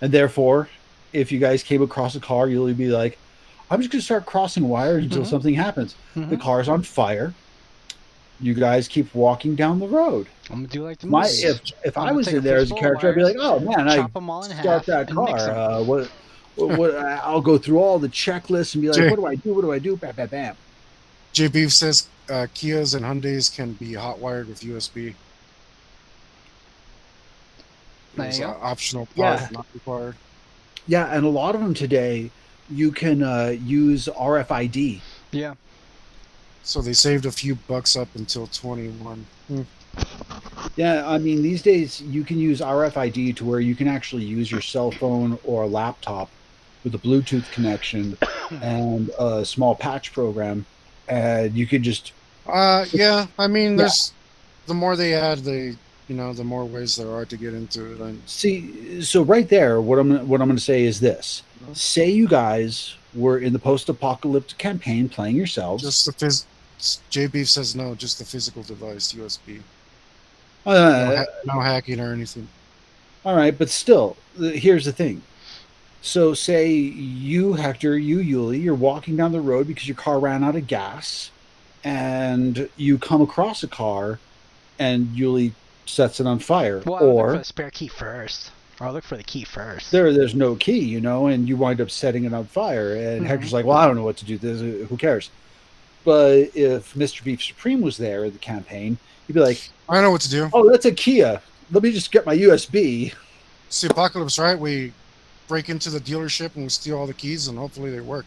And therefore, if you guys came across a car, you'll be like, I'm just going to start crossing wires until Mhm. something happens. The Mhm. car's on fire. You guys keep walking down the road. I'm gonna do like the My movies. if I'm I gonna was take a in there as a fistful of character, I'd be wires, like, oh man, I chop them all in start half, that and mix car. them. What? I'll go through all the checklists and be like, J what do I do? What do I do? Bam, bam, bam. J Beef says Kias and Hyundai's can be hotwired with USB. It There was you an go. optional part, Yeah, not required. yeah, and a lot of them today, you can use RFID. Yeah. So they saved a few bucks up until 21. Yeah, I mean, these days you can use RFID to where you can actually use your cell phone or a laptop with a Bluetooth connection and a small patch program, and you could just Yeah. I mean, yeah. there's the more they add, the more ways there are to get into it. And See, so right there, what I'm going to say is this: say you guys were in the post-apocalyptic campaign playing yourselves. just the J Beef says no, just the physical device, USB. Uh, No hacking or anything. all right, but still, here's the thing. So, say you, Hector, you, Yuli, you're walking down the road because your car ran out of gas, and you come across a car, and Yuli sets it on fire, Well, I would look for or the spare key first, or I'll look for the key first. there's no key, and you wind up setting it on fire, and Mm-hmm. Hector's like, well, I don't know what to do. Who cares? But if Mr. Beef Supreme was there in the campaign, he'd be like, I know what to do. oh, that's a Kia. Let me just get my USB. It's the apocalypse, right? We break into the dealership and we steal all the keys, and hopefully they work.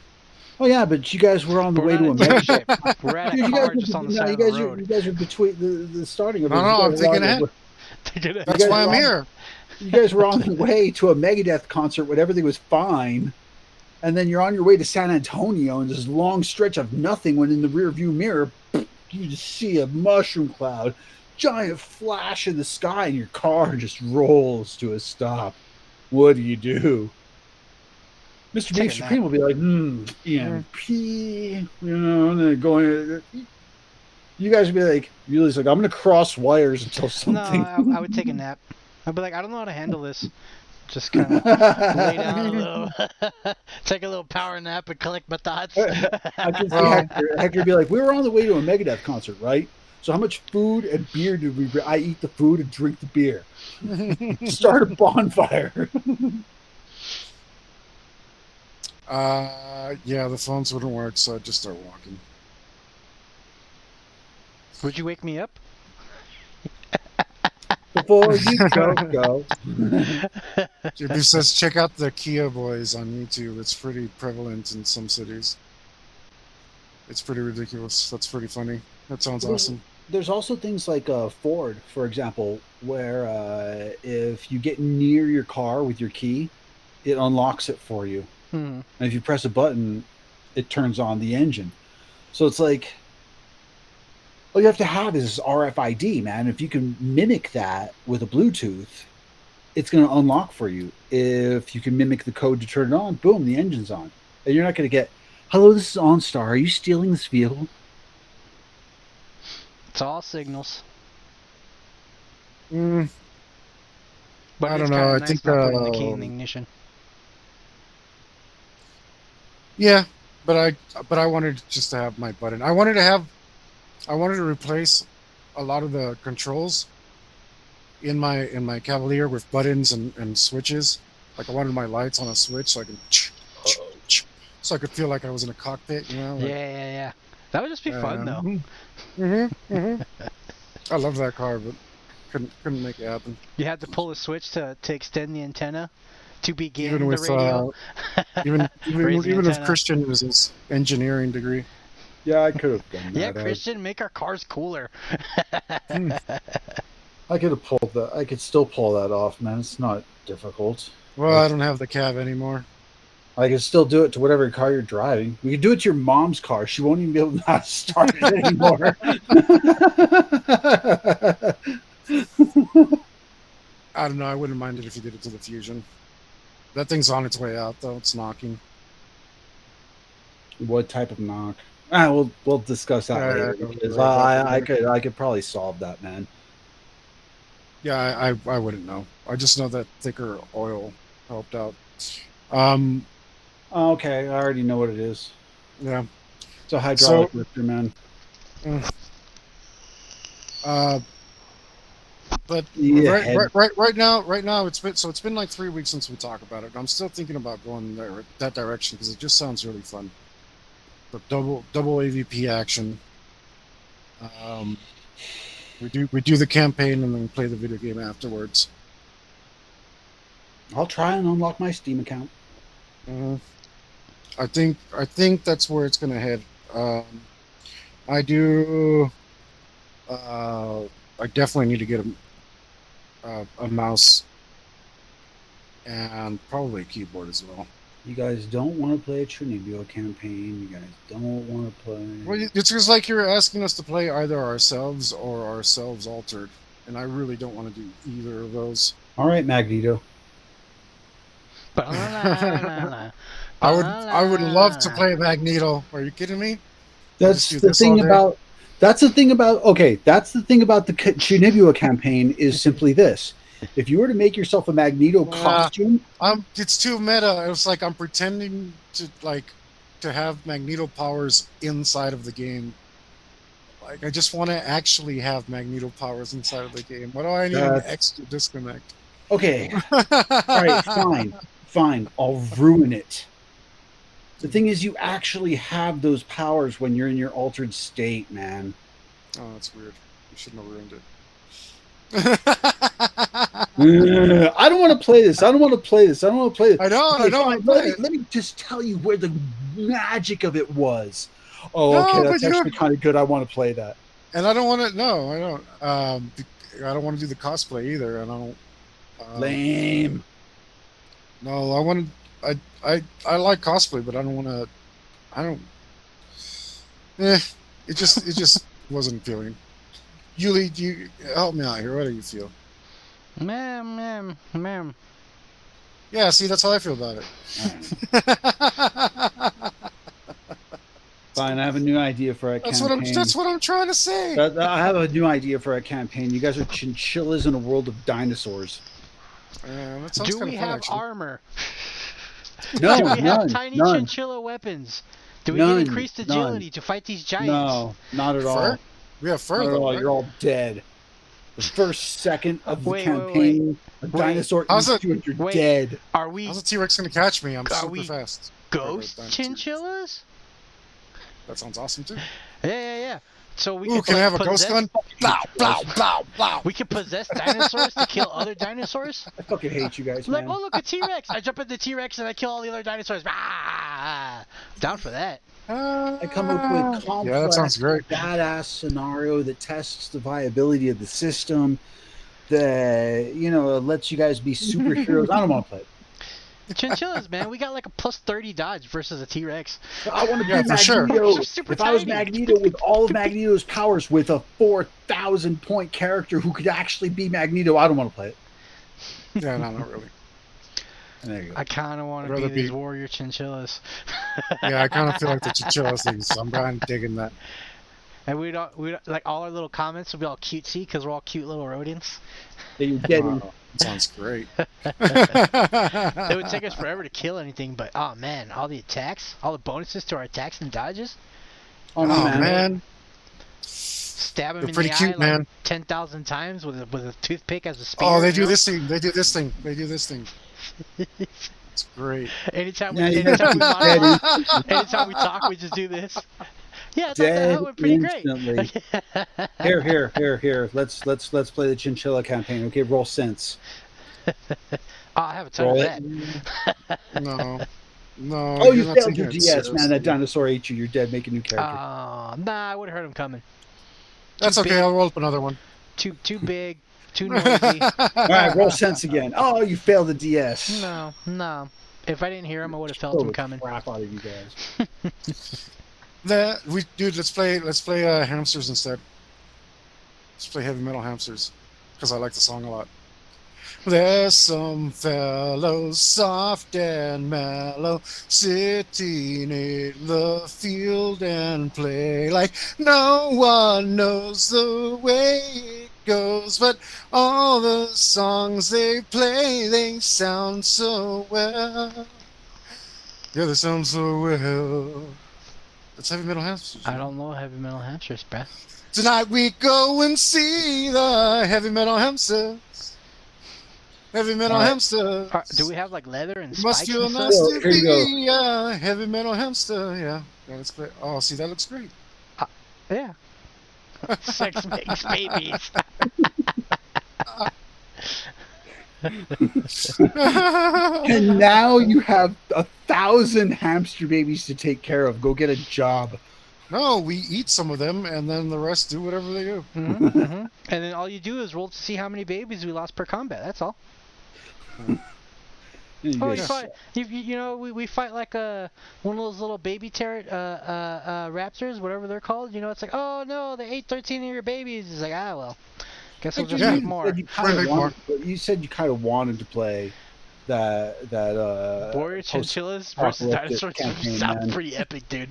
Oh yeah, but you guys were on the But we're way not to a a mega. dealership. We're at a Dude, you guys car just on the no, side you of the guys are road. you guys are between the starting of No, this. You no, I'm guys were thinking on ahead. They're That's guys why I'm were on here. you guys were on the way to a Megadeth concert when everything was fine, and then you're on your way to San Antonio, and this long stretch of nothing. When in the rear view mirror, you just see a mushroom cloud, giant flash in the sky, and your car just rolls to a stop. What do you do? Mr. Take Beef a nap. Supreme will be like, Mm. EMP, and then going. You guys would be like, Yuli's like, I'm gonna cross wires until No, something. I would take a nap. I'd be like, I don't know how to handle this. Just kind of lay down a little, take a little power nap, and collect my thoughts. I can see Well, Hector be like, we were on the way to a Megadeth concert, right? So how much food and beer did we? I eat the food and drink the beer. Start a bonfire. yeah, the phones wouldn't work, so I'd just start walking. Would you wake me up? Before you go. JB says check out the Kia Boys on YouTube. It's pretty prevalent in some cities. It's pretty ridiculous. That's pretty funny. That sounds awesome. There's also things like Ford, for example, where if you get near your car with your key, it unlocks it for you. Hmm. And if you press a button, it turns on the engine. So it's like all you have to have is RFID, man. If you can mimic that with a Bluetooth, it's going to unlock for you. If you can mimic the code to turn it on, boom, the engine's on. And you're not going to get, hello, this is OnStar. Are you stealing this vehicle? It's all signals. Mm, But I it is don't kind know. of I nice think, not putting the key in the ignition. yeah, but I wanted just to have my button. I wanted to replace a lot of the controls in my Cavalier with buttons and switches. Like I wanted my lights on a switch so I can so I could feel like I was in a cockpit, you know, Yeah, like yeah, yeah. That would just be fun, though. hmm I love that car, but couldn't make it happen. You had to pull a switch to extend the antenna to Even begin the with radio. Raise the even if antenna. Christian was his engineering degree. Yeah, I could have done Yeah, that. Christian, make our cars cooler. Hmm. I could have pulled that. I could still pull that off, man. It's not difficult. Well, I don't have the cab anymore. I can still do it to whatever car you're driving. We could do it to your mom's car. She won't even be able to not start it anymore. I don't know. I wouldn't mind it if you did it to the Fusion. That thing's on its way out, though. It's knocking. What type of knock? Ah, we'll discuss that Yeah, later don't because worry about it. I could probably solve that, man. Yeah, I wouldn't know. I just know that thicker oil helped out. Um, Okay, I already know what it is. yeah. It's a So, hydraulic lifter, man. mm, uh, but Yeah, head. right now it's been like 3 weeks since we talked about it. I'm still thinking about going there that direction because it just sounds really fun. The double AVP action. Um, we do the campaign and then play the video game afterwards. I'll try and unlock my Steam account. Mhm. I think that's where it's gonna head. I do. Uh, I definitely need to get a mouse and probably a keyboard as well. You guys don't want to play a Trinibio campaign. You guys don't want to play. Well, it's just like you're asking us to play either ourselves or ourselves altered, and I really don't want to do either of those. All right, Magneto. I would love to play Magneto. Are you kidding me? Just That's do the this all thing day. about. That's the thing about the Trinibio campaign is simply this: if you were to make yourself a Magneto costume, It's too meta. It's like I'm pretending to have Magneto powers inside of the game. Like I just want to actually have Magneto powers inside of the game. Why do I need an that's extra disconnect? okay. All right, fine. I'll ruin it. The thing is, you actually have those powers when you're in your altered state, man. Oh, that's weird. You shouldn't have ruined it. I don't want to play this. I don't want to play this. I know. Fine, let me just tell you where the magic of it was. Oh, No, okay, but that's actually kind of good. I want to play that. And I don't want to. No, I don't. I don't want to do the cosplay either. And I don't. Lame. No, I want to. I like cosplay, but I don't want to. I don't. It just wasn't feeling. Yuli, do you help me out here? What do you feel? Ma'am. Yeah, see, that's how I feel about it. Fine, I have a new idea for a campaign. That's what I'm trying to say. I have a new idea for a campaign. You guys are chinchillas in a world of dinosaurs. That sounds Do kind we of fun, have actually. armor? No, Do we have none, tiny none, chinchilla weapons? Do we none, get increased none. agility to fight these giants? No, not at all. Fur? We have fur, Not at though, all. right? You're all dead. The first second of the Wait. campaign, a dinosaur How's eats you and you're dead. Are we How's a T-Rex going to catch me? I'm Are super we fast. ghost T-Rex. chinchillas? That sounds awesome, too. Yeah. So we Ooh, can I have a ghost gun? Blah. We can possess dinosaurs to kill other dinosaurs? I fucking hate you guys, Like, man. oh, look, a T-Rex. I jump at the T-Rex and I kill all the other dinosaurs. Ah! Down for that. I come up with Yeah, that sounds complex, great. badass scenario that tests the viability of the system, that lets you guys be superheroes. I don't want to play it. Chinchillas, man, we got like a plus 30 dodge versus a T-Rex. I want to Yeah, be for sure. Magneto. You're super If I was tiny. Magneto with all of Magneto's powers, with a 4,000 point character who could actually be Magneto, I don't want to play it. Yeah, no, not really. There you go. I kind of want to I'd be rather these be- warrior chinchillas. Yeah, I kind of feel like the chinchilla thing, so I'm kind of digging that. And we don't like all our little comments will be all cutesy because we're all cute little rodents. That you're getting. Wow, that sounds great. It would take us forever to kill anything, but oh man, all the attacks, all the bonuses to our attacks and dodges. Oh, no, Oh man. man, Stab him they're in pretty the eye cute, man. like 10,000 times with a toothpick as a spear. Oh, they you do know? this thing. They do this thing. They do this thing. It's great. anytime Yeah, we, you anytime we got monologue, anytime we talk, we just do this. Yeah, I thought that went pretty instantly. great. Here. Let's play the chinchilla campaign. Okay, roll sense. Oh, I have a ton Roll of it. that. No, no. Oh, you you're not failed taking your it DS, man. seriously. That dinosaur ate you. You're dead. Make a new character. Nah, I would have heard him coming. That's Too okay. big. I'll roll up another one. Too big, too noisy. All right, roll sense again. Oh, you failed the DS. No. If I didn't hear him, I would have felt Oh, him the coming. crap out of you guys. Dude, let's play hamsters instead. Let's play heavy metal hamsters because I like the song a lot. There's some fellows soft and mellow sitting in the field and play like no one knows the way it goes, but all the songs they play, they sound so well. Yeah, they sound so well. That's heavy metal hamsters. I don't know heavy metal hamsters, bruh. Tonight we go and see the heavy metal hamsters. Heavy metal Alright. hamster. Do we have like leather and Must spikes feel and nice stuff? Here to you go. be a heavy metal hamster. Yeah, let's play. Oh, see, that looks great. Yeah. Sex makes babies. And now you have 1,000 hamster babies to take care of. Go get a job. No, we eat some of them, and then the rest do whatever they do. And then all you do is roll to see how many babies we lost per combat. That's all. You Oh, guys- we fight like one of those little baby raptors, whatever they're called. You know, it's like, oh no, they ate 13 of your babies. It's like, well, guess we'll just Yeah. make more. You said you kind of wanted to play that Warrior chinchillas versus post-apocalyptic dinosaurs campaign, sounds man. pretty epic, dude.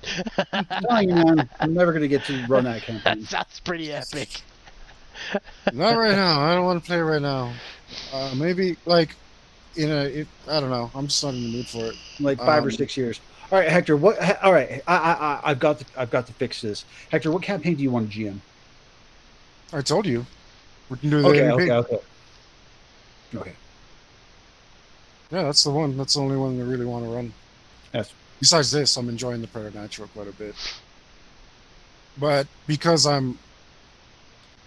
I'm telling you, man, I'm never gonna get to run that That campaign. sounds pretty epic. Not right now. I don't want to play right now. Maybe like I don't know. I'm just not in the mood for it. Like 5 or 6 years. All right, Hector. What? All right, I've got to fix this. Hector, what campaign do you want to GM? I told you. We can do the Okay, AVP. okay. Yeah, that's the one. That's the only one I really want to run. Yes. Besides this, I'm enjoying the Preternatural quite a bit. But because I'm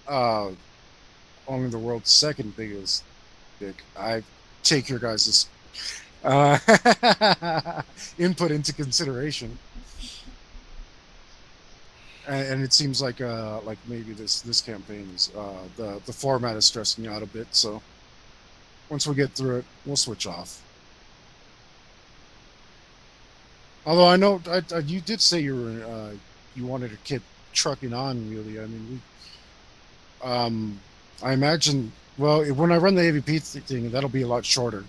only the world's second biggest dick, I take your guys' input into consideration. And it seems like maybe this campaign is the format is stressing me out a bit. So once we get through it, we'll switch off. Although I know you did say you wanted to keep trucking on, really. I mean, I imagine. Well, when I run the AVP thing, that'll be a lot shorter.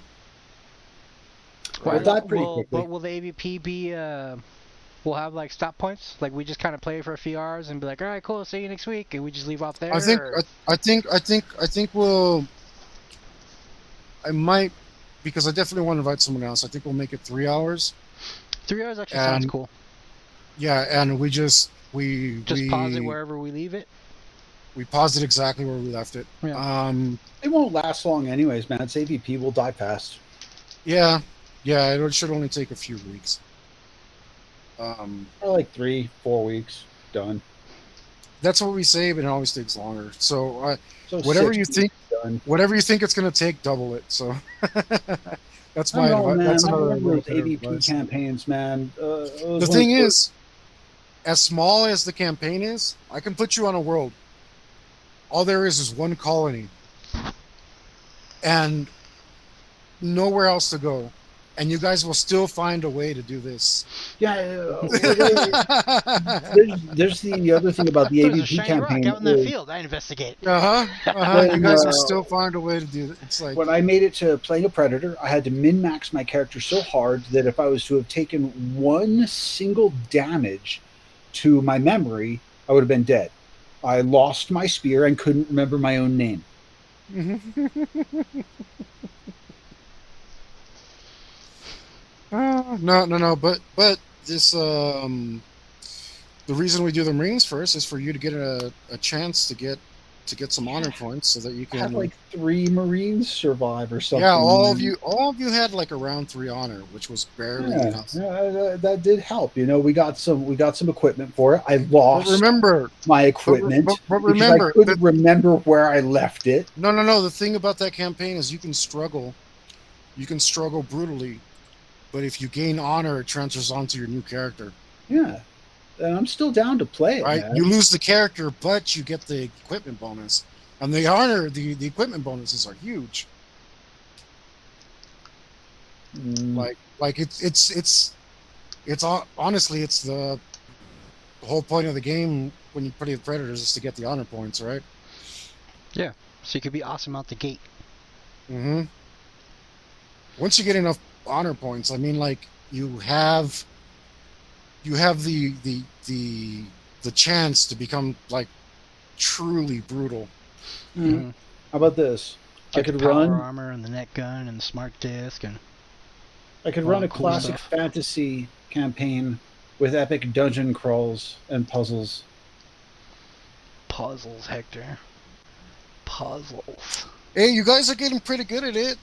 Well, that pretty quickly. But will the AVP be? We'll have like stop points. Like we just kind of play for a few hours and be like, all right, cool, see you next week, and we just leave off there. I think or- I think we'll. I might, because I definitely want to invite someone else. I think we'll make it 3 hours. 3 hours actually sounds cool. Yeah, and we Just pause it wherever we leave it. We paused it exactly where we left it. Yeah. It won't last long, anyways, man. It's AVP. Will die fast. Yeah, it should only take a few weeks. Or like 3-4 weeks. Done. That's what we say, but it always takes longer. So So whatever 6 you think, weeks, done. whatever you think it's going to take, double it. So that's I don't know, man. that's I another remember those little bit of AVP advice. campaigns, man. The thing is, as small as the campaign is, I can put you on a world. All there is one colony. And nowhere else to go. And you guys will still find a way to do this. Yeah, there's the other thing about the There's a AVP shiny rock campaign out in the is field. I investigate. You when guys will still find a way to do it. It's like, when I made it to playing a predator, I had to min-max my character so hard that if I was to have taken one single damage to my memory, I would have been dead. I lost my spear and couldn't remember my own name. no. But this the reason we do the Marines first is for you to get a chance to get some honor points so that you I had can. like 3 Marines survive or something. Yeah, all of you had like around 3 honor, which was barely enough. That did help. You know, we got some equipment for it. I lost But remember, my equipment but because remember I couldn't remember where I left it. No. The thing about that campaign is you can struggle brutally, but if you gain honor, it transfers onto your new character. Yeah, and I'm still down to play it. Right? Man. You lose the character, but you get the equipment bonus, and the honor, the equipment bonuses are huge. Like it's honestly, it's the whole point of the game when you play the Predators is to get the honor points, right? Yeah, so you could be awesome out the gate. Mm-hmm. Once you get enough honor points, I mean, like you have the chance to become like truly brutal. Mm-hmm. How about this? Get I could the power run armor and the net gun and the smart disc and. I could run a cool classic stuff. fantasy campaign with epic dungeon crawls and puzzles. Puzzles, Hector. Puzzles. Hey, you guys are getting pretty good at it.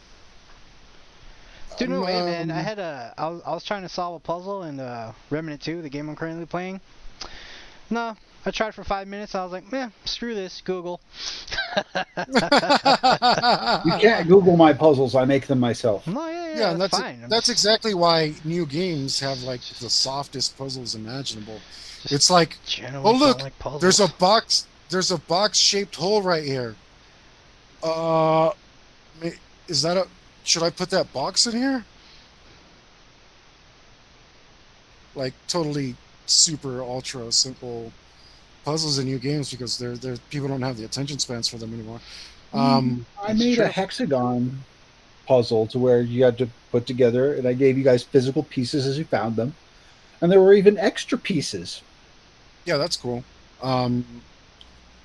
Dude, no way, man. I was trying to solve a puzzle in Remnant 2, the game I'm currently playing. No, I tried for 5 minutes. I was like, man, screw this, Google. You can't Google my puzzles. I make them myself. No, yeah, and that's fine. That's exactly why new games have like the softest puzzles imaginable. It's like, oh look, like there's a box-shaped hole right here. Is that a? Should I put that box in here? Like totally super ultra simple puzzles in new games because they're people don't have the attention spans for them anymore. I made a hexagon puzzle to where you had to put together, and I gave you guys physical pieces as you found them, and there were even extra pieces. Yeah, that's cool. You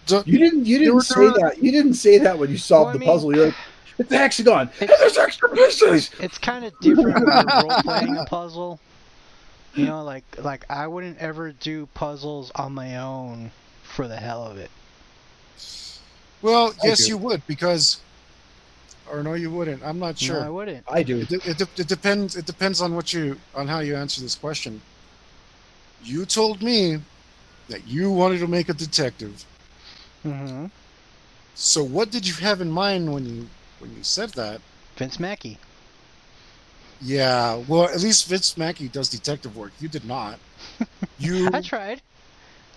didn't say that. You didn't say that when you solved the puzzle. You're like, it's a hexagon. And there's extra pieces. It's kind of different when you're role playing a puzzle. You know, like I wouldn't ever do puzzles on my own for the hell of it. Well, yes, you would because, or no, you wouldn't. I'm not sure. No, I wouldn't. I do. It depends. It depends on how you answer this question. You told me that you wanted to make a detective. Mm-hmm. So what did you have in mind when you said that? Vince Mackey. Yeah, well, at least Vince Mackey does detective work. You did not. I tried.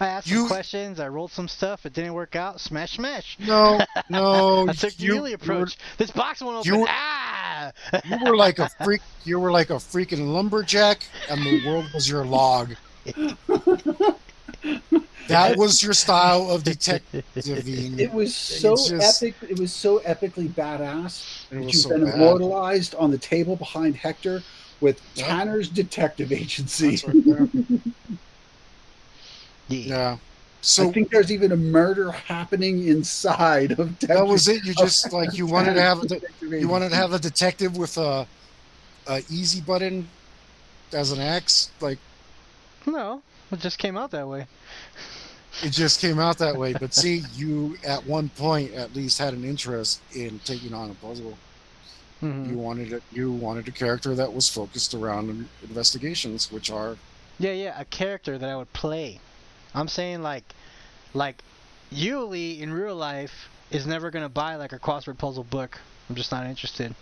I asked some questions. I rolled some stuff. It didn't work out. Smash. No. I took the melee approach. This box won't open. You were like a freak. You were like a freaking lumberjack, and the world was your log. That was your style of detective. It was so epic. It was so epically badass that you've been immortalized on the table behind Hector with Tanner's Detective Agency. Yeah. So I think there's even a murder happening inside of. That was it. You just like you wanted to have a detective with a easy button as an axe, like. No, it just came out that way. It just came out that way. But see, you at one point at least had an interest in taking on a puzzle. Mm-hmm. You wanted a character that was focused around investigations, which are. Yeah, a character that I would play. I'm saying like Yuli in real life is never gonna buy like a crossword puzzle book. I'm just not interested.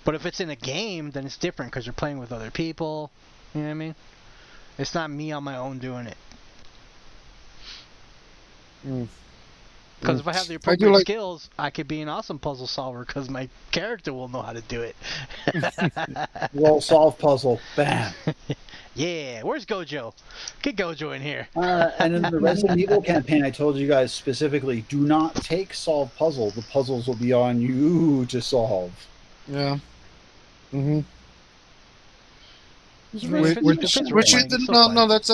But if it's in a game, then it's different because you're playing with other people. You know what I mean? It's not me on my own doing it. Mm. Because if I have the I do appropriate like. skills, I could be an awesome puzzle solver because my character will know how to do it. Roll solve puzzle. Bam. Yeah, where's Gojo? Get Gojo in here. And in the Resident Evil campaign, I told you guys specifically, do not take solve puzzle. The puzzles will be on you to solve. Yeah. Mm-hmm. I mean, if it's role playing, it's still fun. No, that's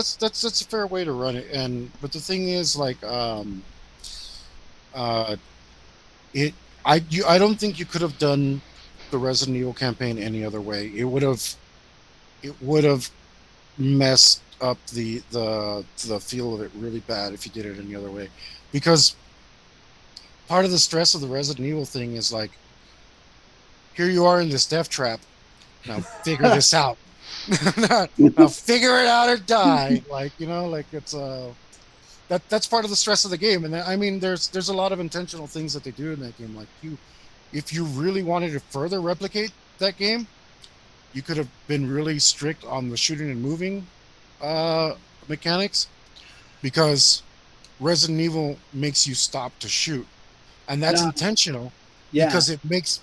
a fair way to run it. But the thing is, like, it I don't think you could have done the Resident Evil campaign any other way. It would have messed up the feel of it really bad if you did it any other way, because part of the stress of the Resident Evil thing is like, here you are in this death trap. Now figure this out. Now figure it out or die. Like, like it's that's part of the stress of the game. And I mean, there's a lot of intentional things that they do in that game. Like, if you really wanted to further replicate that game, you could have been really strict on the shooting and moving mechanics, because Resident Evil makes you stop to shoot, and that's intentional. Yeah.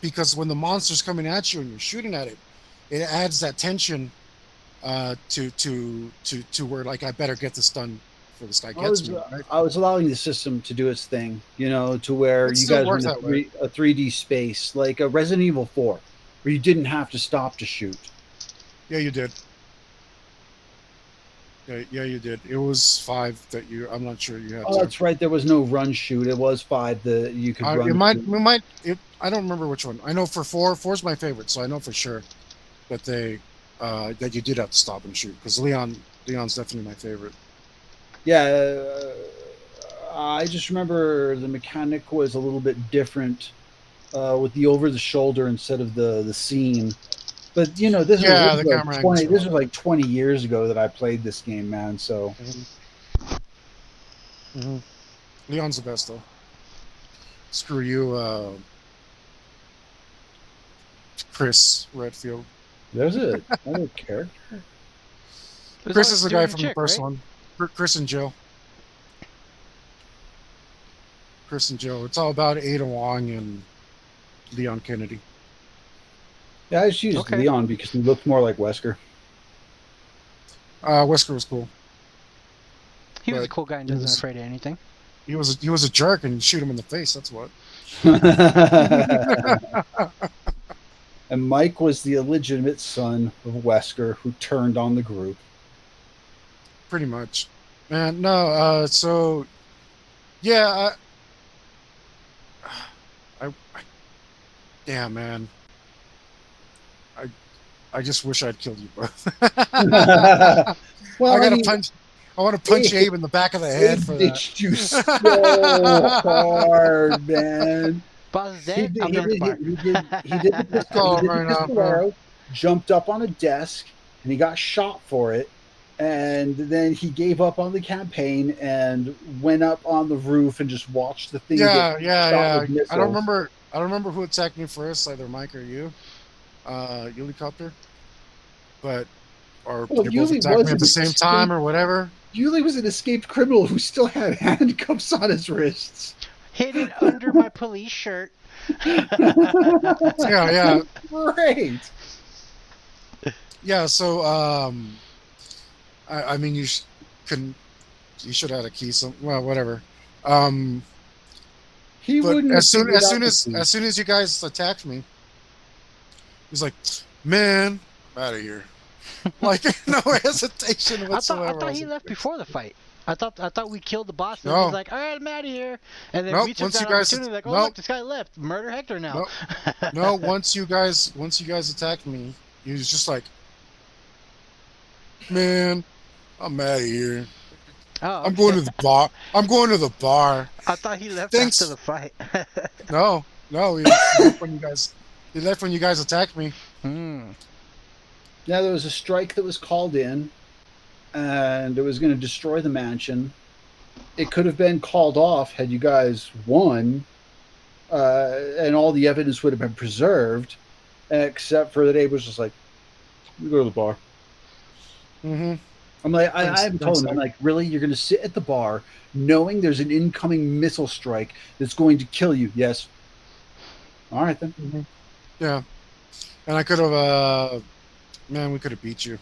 Because when the monster's coming at you and you're shooting at it, it adds that tension to where, like, I better get this done before this guy gets me. Right? I was allowing the system to do its thing, to where you guys were in a 3D space, like a Resident Evil 4, where you didn't have to stop to shoot. Yeah, you did. Yeah, you did. It was 5 that I'm not sure you had. Oh, that's right. There was no run shoot. It was 5 that you could run. I don't remember which one. I know for 4's my favorite, so I know for sure that that you did have to stop and shoot, because Leon's definitely my favorite. Yeah, I just remember the mechanic was a little bit different with the over the shoulder instead of the scene. But this was like 20 years ago that I played this game, man. So Leon's the best, though. Screw you, Chris Redfield. There's another character. Chris is the guy from the first one. Chris and Jill. Chris and Jill. It's all about Ada Wong and Leon Kennedy. Yeah, I just used Leon because he looked more like Wesker. Wesker was cool. He was a cool guy and wasn't afraid of anything. He was a jerk, and you shoot him in the face. That's what. And Mike was the illegitimate son of Wesker who turned on the group. Pretty much. Man, no. So, yeah. Damn, man. I just wish I'd killed you both. Well, I want to punch Abe in the back of the head for that. Ditched you so hard, man. Boss is dead. He did the pistol, jumped up on a desk, and he got shot for it. And then he gave up on the campaign and went up on the roof and just watched the thing. Yeah. I don't remember who attacked me first, either Mike or you. Helicopter. Or you both attacked me at the same time or whatever. Yuli was an escaped criminal who still had handcuffs on his wrists. Hidden under my police shirt. Yeah. Great. Yeah, so I mean, you should have had a key. Whatever. He wouldn't. As soon as you guys attacked me, he's like, "Man, I'm out of here." Like, no hesitation whatsoever. I thought he left before the fight. I thought we killed the boss, and he's like, "All right, I'm out of here." And then we took that opportunity, like, "Oh, look, this guy left. Murder Hector now." No, once you guys attacked me, he was just like, "Man, I'm out of here. Oh, I'm going to the bar. I thought he left after the fight. No, he left when you guys attacked me. Yeah, there was a strike that was called in, and it was going to destroy the mansion. It could have been called off had you guys won, and all the evidence would have been preserved, except for that Abe was just like, "We go to the bar." I'm like, I Thanks, haven't thanks, told him. I'm Zach. like, really? You're going to sit at the bar knowing there's an incoming missile strike that's going to kill you? Yes. All right, then. Mhm. Yeah, and I could have. Man, we could have beat you.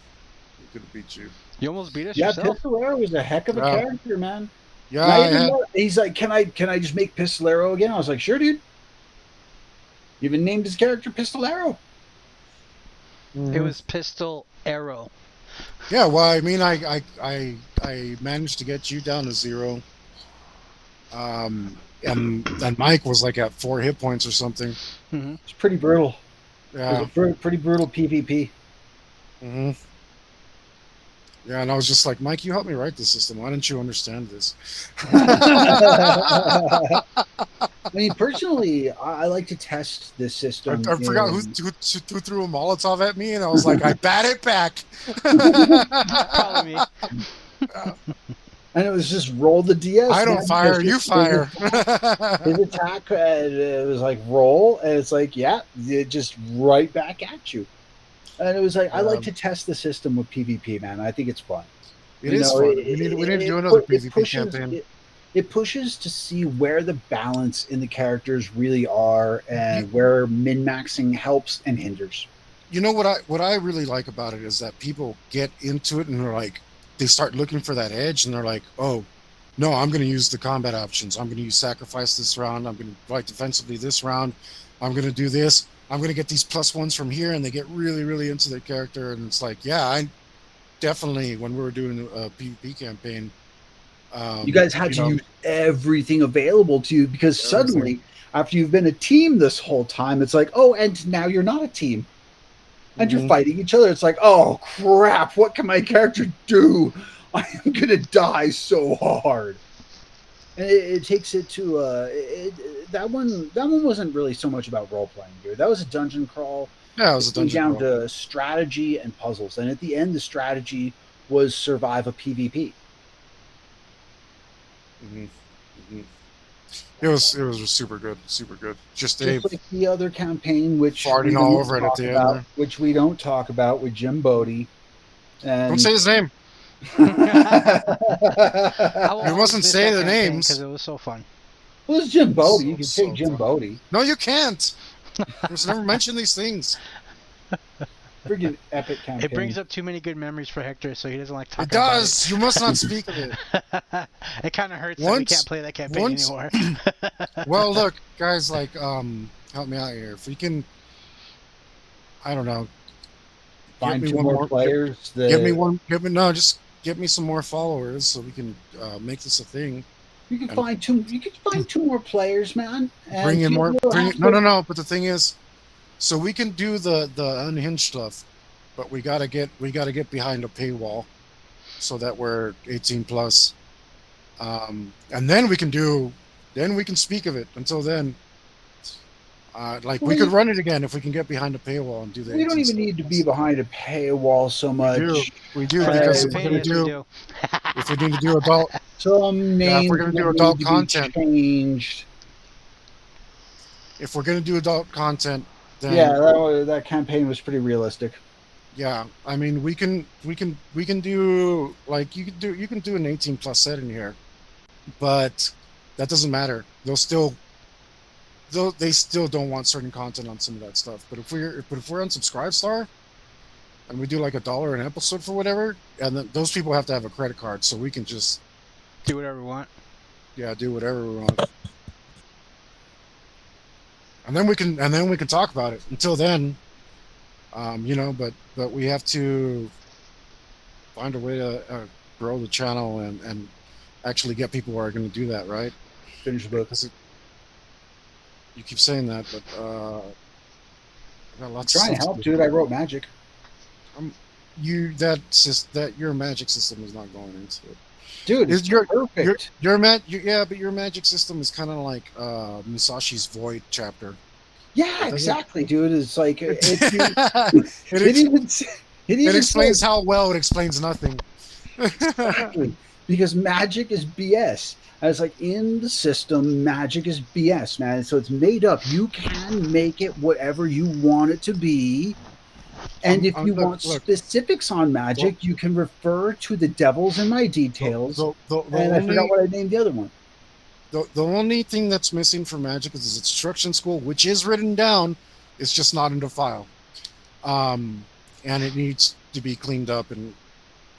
We could have beat you. You almost beat us Yeah, yourself. Pistolero was a heck of a Yeah, character, man. yeah. And I I even had. know, he's like, can I just make Pistolero again? I was like, sure, dude. He even named his character Pistolero. It Mhm. was pistol arrow. Yeah, well, I mean, I managed to get you down to 0. And Mike was like at 4 hit points or something. Hmm. It's pretty brutal. It was Yeah. a pretty brutal PvP. Hmm. Yeah, and I was just like, Mike, you helped me write the system. Why don't you understand this? I mean, personally, I like to test this system. I forgot who threw a Molotov at me, and I was like, I bat it back. Probably me. And it was just roll the DS. I don't man, fire, because you fire. his attack, it was like roll, and it's like, yeah, it just right back at you. And it was like, I like to test the system with PvP, man. I think it's fun. It is fun. We need to do another PvP campaign. It pushes to see where the balance in the characters really are and where min-maxing helps and hinders. You know what I really like about it is that people get into it and they're like, they start looking for that edge, and they're like, oh, no, I'm going to use the combat options. I'm going to use sacrifice this round. I'm going to fight defensively this round. I'm going to do this. I'm going to get these +1s from here, and they get really, really into their character. And it's like, yeah, I definitely, when we were doing a PvP campaign, You guys had to use everything available to you, because suddenly, after you've been a team this whole time, it's like, oh, and now you're not a team. And you're fighting each other. It's like, oh, crap, what can my character do? I am going to die so hard. And it takes it to that one wasn't really so much about role playing, dude. That was a dungeon crawl. Yeah, it was a dungeon down crawl. to strategy and puzzles, and at the end, the strategy was survive a PvP. It was super good, super good. Just like the other campaign, which farting all over it at the end. Which we don't talk about, with Jim Bodie. And don't say his name. You mustn't say the names because it was so fun. Well, it's Jim Bodie. You can say Jim Bodie. No, you can't. Just never mention these things. Friggin' epic campaign. It brings up too many good memories for Hector, so he doesn't like talking about it. It does. You must not speak of it. It kind of hurts that we can't play that campaign anymore. Well, look, guys, like, help me out here. If we can, I don't know, find 2 more players. Just give me some more followers so we can make this a thing. You can find 2. You can find 2 more players, man. And bring in more. No. But the thing is, so we can do the unhinged stuff, but we gotta get behind a paywall, so that we're 18 plus, and then we can speak of it. Until then, we could run it again if we can get behind a paywall and do that. We don't even need to be behind a paywall so much. We do because if we need to do adult, some names, if we're gonna do adult content, changed. If we're gonna do adult content. Then, that campaign was pretty realistic. Yeah, I mean, we can do, like, you can do an 18 plus set in here, but that doesn't matter. They still don't want certain content on some of that stuff. But if we're on Subscribestar and we do like $1 an episode for whatever, and then those people have to have a credit card, so we can just do whatever we want. Yeah, do whatever we want. And then we can talk about it. Until then, but we have to find a way to grow the channel and actually get people who are going to do that, right? Finish the book. You keep saying that, but I got lots. Trying to help, dude. I wrote magic. Your magic system is not going into it. Dude, it's perfect. But your magic system is kind of like Musashi's Void chapter. Yeah, exactly, dude. It's like it explains how well it explains nothing. Exactly, because magic is BS. And it's like, in the system, magic is BS, man. So it's made up. You can make it whatever you want it to be, And if you look, want look. specifics on magic, you can refer to the Devils in My Details. The And I forgot only what I named the other one. the only thing that's missing for Magic is its instruction school, which is written down. It's just not in the file, and it needs to be cleaned up and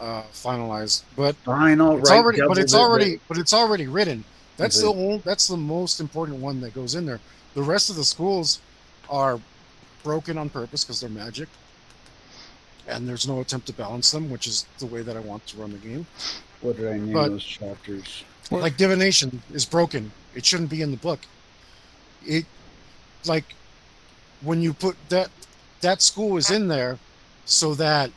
finalized. But Fine, all it's right, already, Devils. but it's already written. That's Is it- that's the most important one that goes in there. The rest of the schools are broken on purpose because they're Magic, and there's no attempt to balance them, which is the way that I want to run the game. What did I name But those chapters? like divination is broken. It shouldn't be in the book. It like when you put that school is in there so that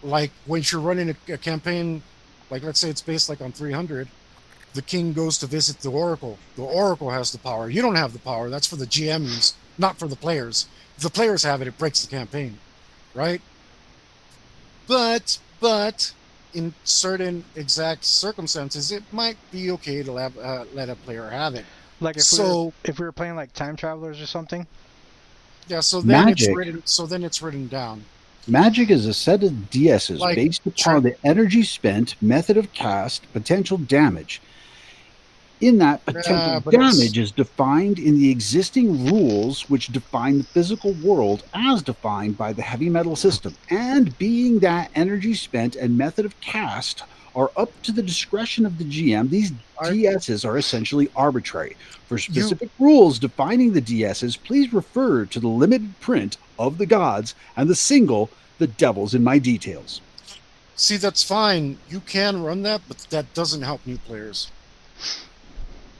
like when you're running a campaign, like let's say it's based like on 300, the king goes to visit the oracle. The oracle has the power. You don't have the power. That's for the GMs, not for the players. If the players have it, it breaks the campaign, right? But in certain exact circumstances, it might be okay to have, let a player have it. Like if we were playing like Time Travelers or something. Yeah, so then Magic. it's written. So then it's written down. Magic is a set of DSs Like, based upon the energy spent, method of cast, potential damage. In that, potential but damage is defined in the existing rules which define the physical world as defined by the heavy metal system. And being that energy spent and method of cast are up to the discretion of the GM, these DSs are essentially arbitrary. For specific rules defining the DSs, please refer to the limited print of the gods and the single, The Devils in My Details. See, that's fine. You can run that, but that doesn't help new players.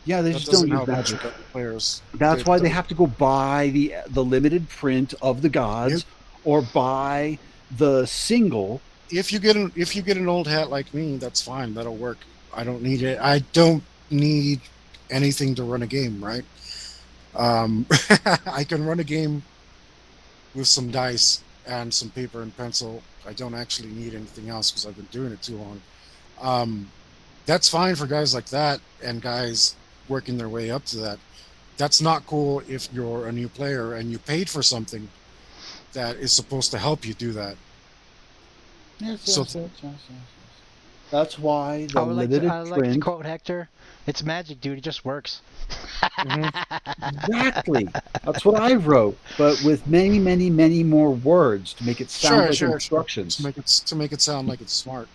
Yeah, they just don't use magic. Players. That's why they have to go buy the limited print of the gods or buy the single. If you get an old hat like me, that's fine. That'll work. I don't need it. I don't need anything to run a game, right? I can run a game with some dice and some paper and pencil. I don't actually need anything else because I've been doing it too long. That's fine for guys like that and guys working their way up to that. That's not cool if you're a new player and you paid for something that is supposed to help you do that. Yes. That's why the limited I like to quote Hector, "It's magic, dude. It just works." Exactly. That's what I wrote, but with many, many, many more words to make it sound like instructions. To make it sound like it's smart.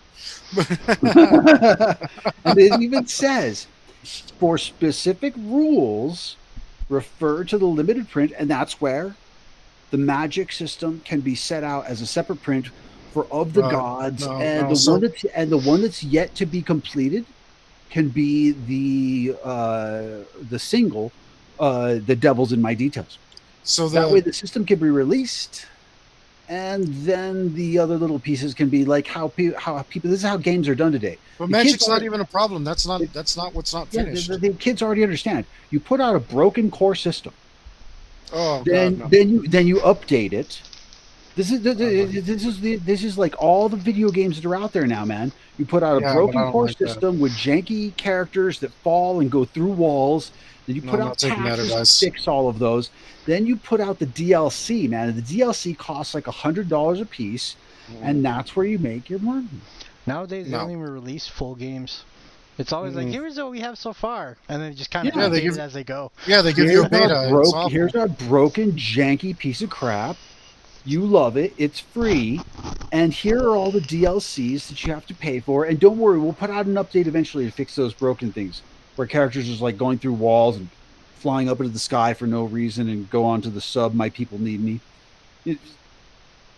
And it even says, for specific rules, refer to the limited print, and that's where the magic system can be set out as a separate print for of the gods, and the one that's yet to be completed can be the single, The Devils in My Details. So that way the system can be released, and then the other little pieces can be like how people. This is how games are done today. But magic's not even a problem. That's not what's not finished. The kids already understand. You put out a broken core system. Oh, then God, no. then you update it. This is like all the video games that are out there now, man. You put out a broken core system with janky characters that fall and go through walls. Then you put out patches to fix all of those. Then you put out the DLC, man. And the DLC costs like $100 a piece, and that's where you make your money. Nowadays, they don't even release full games. It's always like, here's what we have so far, and then just kind of update it as they go. Yeah, they give you a beta. Here's a broken, janky piece of crap. You love it. It's free. And here are all the DLCs that you have to pay for. And don't worry, we'll put out an update eventually to fix those broken things where characters just like going through walls and flying up into the sky for no reason and go on to the sub, My People Need Me.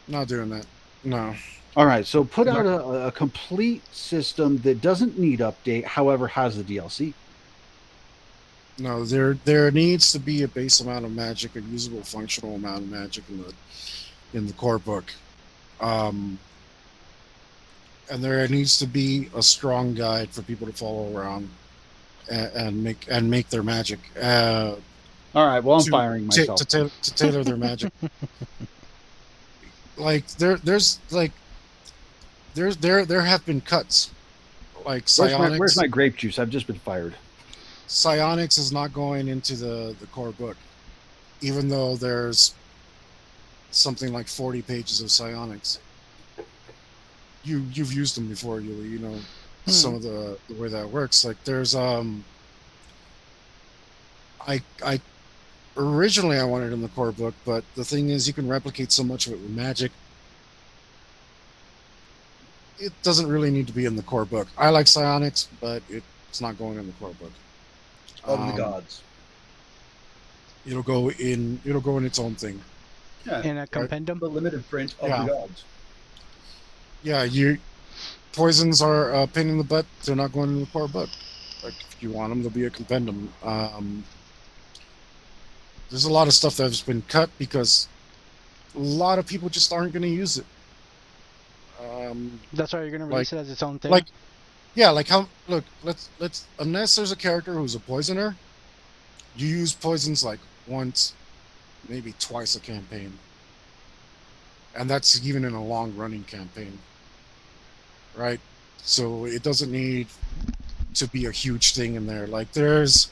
Not doing that. No. All right. So put out a complete system that doesn't need update, however, has the DLC. No, there needs to be a base amount of magic, a usable, functional amount of magic in the core book, and there needs to be a strong guide for people to follow around and make their magic. All right. Well, I'm firing myself to tailor their magic. Like there have been cuts. Like psionics. Where's my grape juice? I've just been fired. Psionics is not going into the core book, even though there's something like 40 pages of psionics. You've used them before, you know some of the way that works. Like there's I originally I wanted it in the core book, but the thing is you can replicate so much of it with magic. It doesn't really need to be in the core book. I like psionics, but it's not going in the core book. Of the gods. It'll go in its own thing. Yeah. In a compendium. The limited print of Yeah. the gods. Yeah, poisons are a pain in the butt. They're not going in the core book. Like if you want them, there'll be a compendium. There's a lot of stuff that's been cut because a lot of people just aren't going to use it. That's why you're gonna release it as its own thing. Like, yeah, like how look, let's unless there's a character who's a poisoner, you use poisons like once, maybe twice a campaign. And that's even in a long running campaign. Right? So it doesn't need to be a huge thing in there. Like there's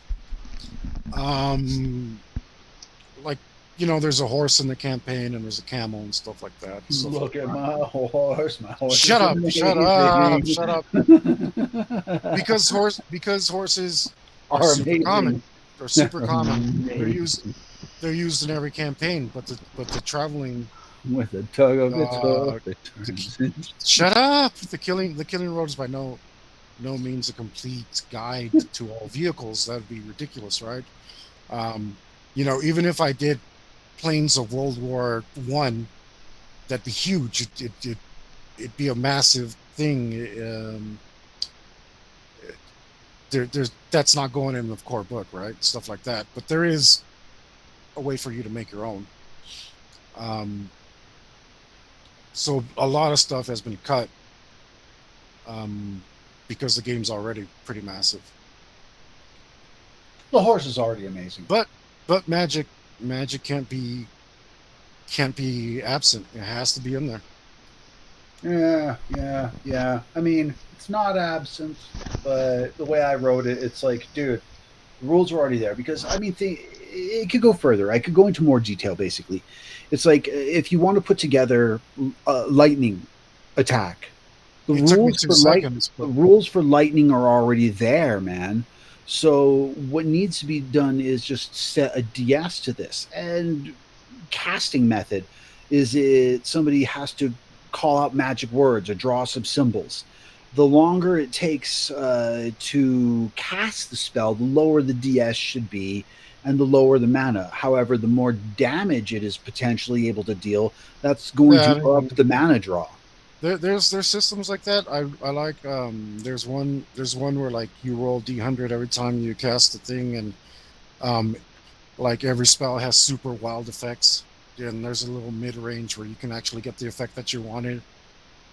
like there's a horse in the campaign and there's a camel and stuff like that. Look at my horse. My horse. Shut up! Shut up! Shut up! Because horses are super amazing. common. They're super common. Amazing. They're used in every campaign. But the traveling. With a tug of its hoof, it turns. Shut up! The killing road is by no means a complete guide to all vehicles. That'd be ridiculous, right? Even if I did planes of World War I, that'd be huge. It'd be a massive thing. That's not going in the core book, right? Stuff like that. But there is a way for you to make your own. So a lot of stuff has been cut because the game's already pretty massive. The horse is already amazing. But magic can't be absent. It has to be in there. Yeah. I mean, it's not absent, but the way I wrote it, it's like, dude, the rules are already there. Because, I mean, it could go further. I could go into more detail, basically. It's like, if you want to put together a lightning attack, the rules for lightning are already there, man. So what needs to be done is just set a DS to this. And casting method is somebody has to call out magic words or draw some symbols. The longer it takes to cast the spell, the lower the DS should be and the lower the mana. However, the more damage it is potentially able to deal, that's going to up the mana draw. There's systems like that. I like there's one where like you roll D100 every time you cast the thing, and like every spell has super wild effects, and there's a little mid range where you can actually get the effect that you wanted,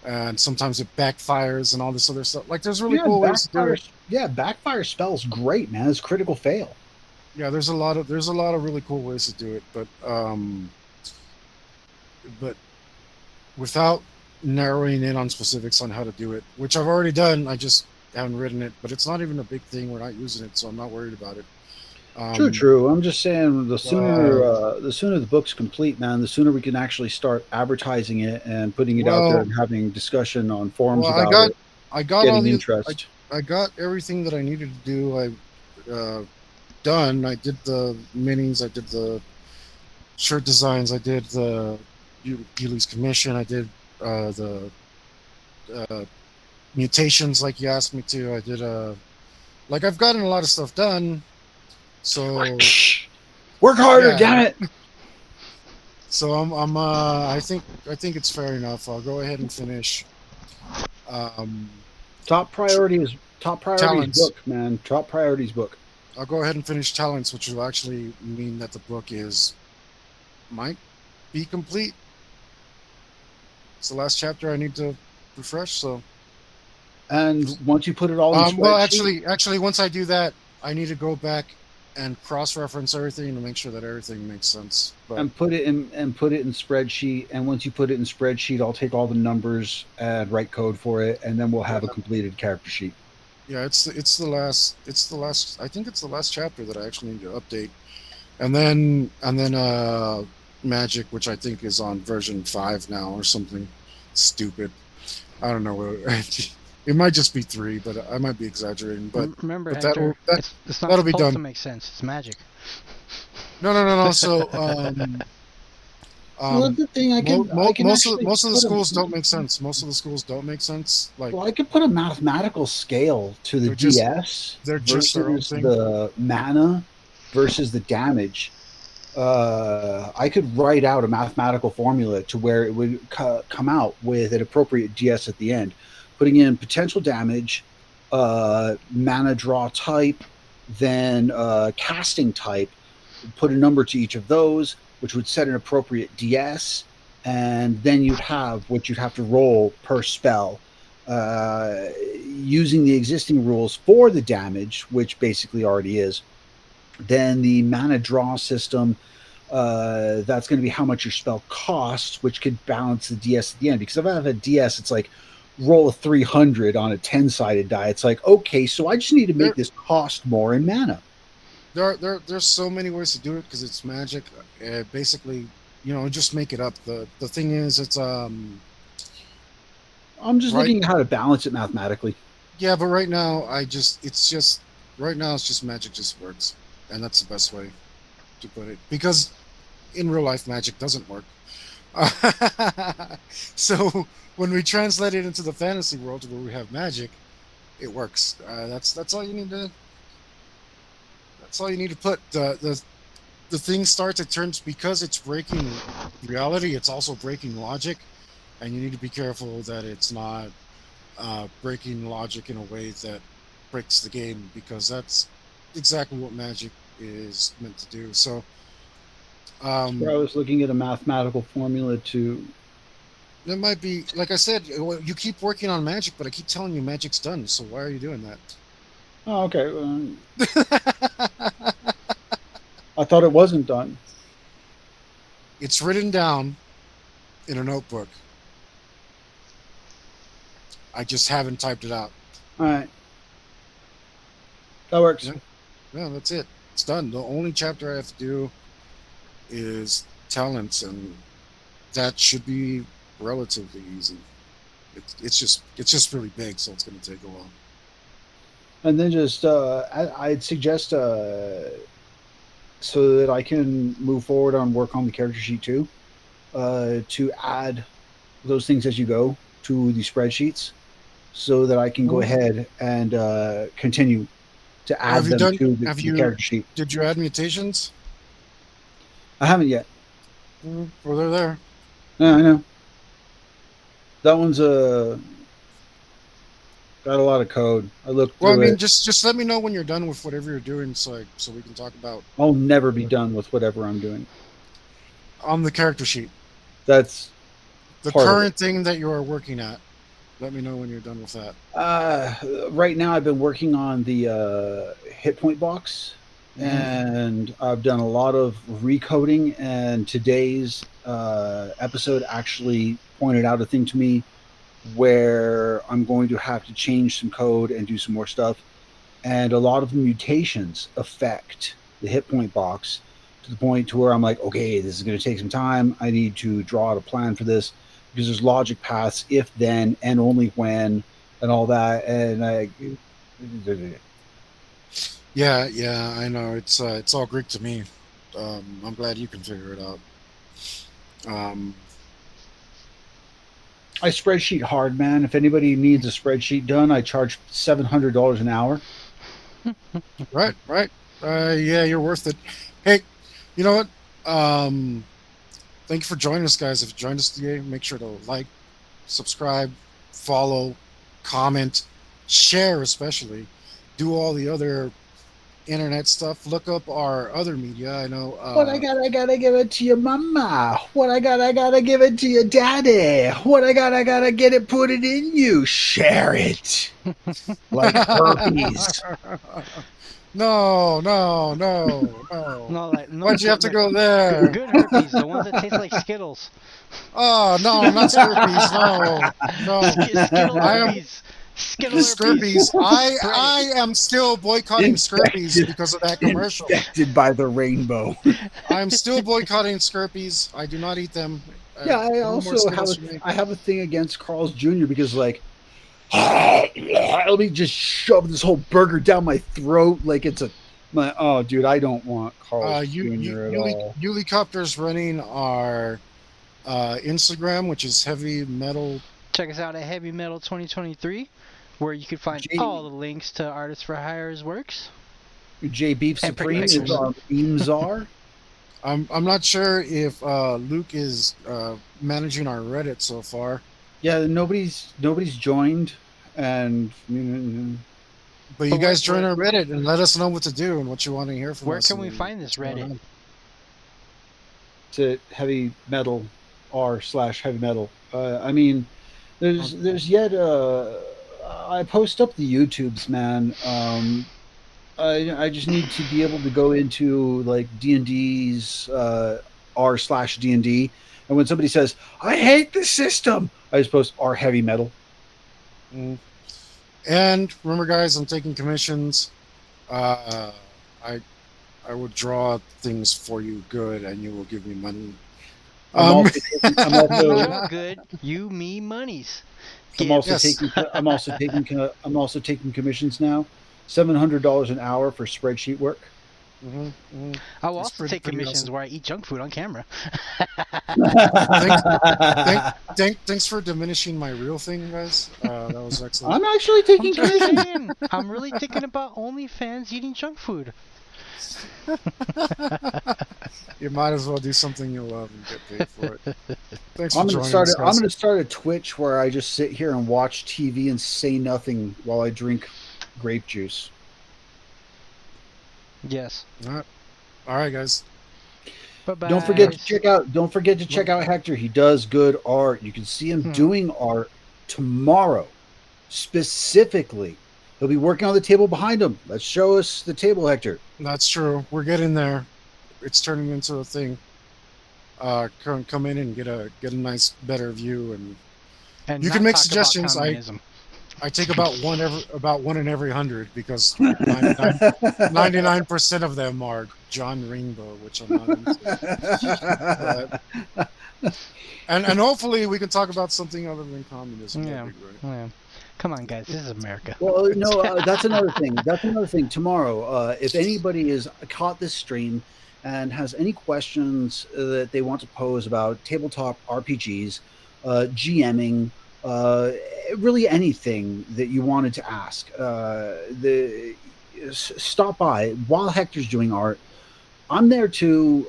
and sometimes it backfires and all this other stuff. Like there's really cool ways to do it. Yeah, backfire spell's great, man. It's critical fail. Yeah, there's a lot of really cool ways to do it, but without narrowing in on specifics on how to do it, which I've already done. I just haven't written it, but it's not even a big thing. We're not using it, so I'm not worried about it. True. I'm just saying the sooner the book's complete, man, the sooner we can actually start advertising it and putting it out there and having discussion on forums about it. I got all the interest. I got everything that I needed to do. I done. I did the minis. I did the shirt designs. I did the Yuli's commission. I did the mutations like you asked me to. I did like I've gotten a lot of stuff done. So work harder, damn it. So I'm I think it's fair enough. I'll go ahead and finish. Top priorities Talents. book, man. Top priorities book. I'll go ahead and finish Talents, which will actually mean that the book might be complete. It's the last chapter I need to refresh. So, and once you put it all in well, actually, once I do that, I need to go back and cross-reference everything to make sure that everything makes sense. And put it in spreadsheet. And once you put it in spreadsheet, I'll take all the numbers and write code for it, and then we'll have a completed character sheet. Yeah, it's the last. I think it's the last chapter that I actually need to update, and then Magic, which I think is on version 5 now or something stupid. I don't know. It might just be 3, but I might be exaggerating. Remember, But that Hector, will that it's not that'll be supposed to done. make sense. It's magic. No. So Well, that's the thing. I can actually most of the put a schools don't make sense. Most of the schools don't make sense. Like well, I could put a mathematical scale to the they're just DS they're just their own versus thing. the mana versus the damage. I could write out a mathematical formula to where it would come out with an appropriate DS at the end, putting in potential damage, mana draw type, then casting type, put a number to each of those, which would set an appropriate DS, and then you'd have what you'd have to roll per spell. Using the existing rules for the damage, which basically already is, then the mana draw system, that's going to be how much your spell costs, which could balance the DS at the end. Because if I have a DS, it's like roll a 300 on a 10-sided die. It's like, okay, so I just need to make There this cost more in mana. there's so many ways to do it because it's Magic. Basically, just make it up. The thing is, it's I'm just right. looking at how to balance it mathematically. Yeah, but right now it's just right now it's just Magic just works, and that's the best way to put it because in real life Magic doesn't work. So when we translate it into the fantasy world where we have magic, it works. That's all you need to. That's all you need to put. The thing starts. It turns because it's breaking reality. It's also breaking logic, and you need to be careful that it's not breaking logic in a way that breaks the game because that's exactly what magic is meant to do. So Where I was looking at a mathematical formula to. it might be, like I said, you keep working on magic, but I keep telling you magic's done. So why are you doing Oh, okay. that? I thought it wasn't done. It's written down in a notebook. I just haven't typed it out. All right, that works. Yeah, yeah, that's it. It's done. The only chapter I have to do is talents, and that should be relatively easy. It's just really big, so it's going to take a while. And then just I'd suggest so that I can move forward on work on the character sheet too, to add those things as you go to the spreadsheets, so that I can go Mhm. ahead and continue to add Have you them done? to Have the you? character sheet. Did you add mutations? I haven't yet. Well, they're there. Yeah, I know that one's got a lot of code. I looked Well, I through mean, it. just let me know when you're done with whatever you're doing, so we can talk about I'll never be done with whatever I'm doing. on the character sheet. That's The part of it. current thing that you are working at. Let me know when you're done with that. Right now, I've been working on the hit point box, and I've done a lot of recoding. And today's episode actually pointed out a thing to me where I'm going to have to change some code and do some more stuff. And a lot of the mutations affect the hit point box to the point to where I'm like, okay, this is going to take some time. I need to draw out a plan for this because there's logic paths, if then and only when, and all that. And Yeah, I know. It's all Greek to me. I'm glad you can figure it out. Um, I spreadsheet hard, man. If anybody needs a spreadsheet done, I charge $700 an hour. right. Yeah, you're worth it. Hey, you know what? Um, Thank you for joining us, guys. If you joined us today, make sure to like, subscribe, follow, comment, share, especially. Do all the other internet stuff. Look up our other media. I know. What I gotta give it to your mama. What I gotta give it to your daddy. What I gotta get it, put it in you. Share it. Like herpes. No. No, like no, Why'd you have to like go there? good herpes, the ones that taste like Skittles. Oh no, not Slurpees. No. Skittle I am herpes. Skittle Scurpies. I Reddit. am still boycotting Scurpies Infected. because of that commercial. Infected by the rainbow. I'm still boycotting Scurpies. I do not eat them. Yeah, I No more also have Skittles for me. I have a thing against Carl's Jr. because like let me just shove this whole burger down my throat like it's a my oh dude, I don't want Carl's Jr. at all. Ulicopter's running our Instagram, which is heavy metal. Check us out at Heavy Metal 2023, where you can find J, all the links to Artists for Hire's works. J Beef And Supreme is pictures. our meme czar. I'm not sure if Luke is managing our Reddit so far, Yeah, nobody's joined, and but you guys join our Reddit and let us know what to do and what you want to hear from Where us. can we find this Reddit? to heavy metal r/heavy metal. I mean, there's yet I post up the YouTubes, man. I just need to be able to go into like D&D's r/D&D, and when somebody says I hate the system, I just post r heavy metal. Mm. And remember, guys, I'm taking commissions. I would draw things for you good, and you will give me money. I'm also Real good. You, me, monies. I'm also Yes. taking commissions now. $700 an hour for spreadsheet work. I will It's also pretty- take pretty commissions awesome. where I eat junk food on camera. Thanks for diminishing my real thing, guys. That was excellent. I'm actually taking I'm just commissions. saying. I'm really thinking about OnlyFans eating junk food. You might as well do something you love and get paid for it. Thanks for I'm joining gonna us, I'm guys. gonna start a Twitch where I just sit here and watch TV and say nothing while I drink grape juice. Yes. All right, guys. Bye-bye. Don't forget to check out Hector. He does good art. You can see him doing art tomorrow. Specifically, he'll be working on the table behind him. Let's show us the table, Hector. That's true. We're getting there. It's turning into a thing. Come in and get a nice, better view, and you can make suggestions. I take about one in every 100 because 99% of them are John Rainbow, which I'm not into. And hopefully we can talk about something other than communism. Yeah. Yeah. Come on, guys. This is America. Well, no, that's another thing. Tomorrow, if anybody has caught this stream and has any questions that they want to pose about tabletop RPGs, GMing, really anything that you wanted to ask, stop by while Hector's doing art. I'm there too.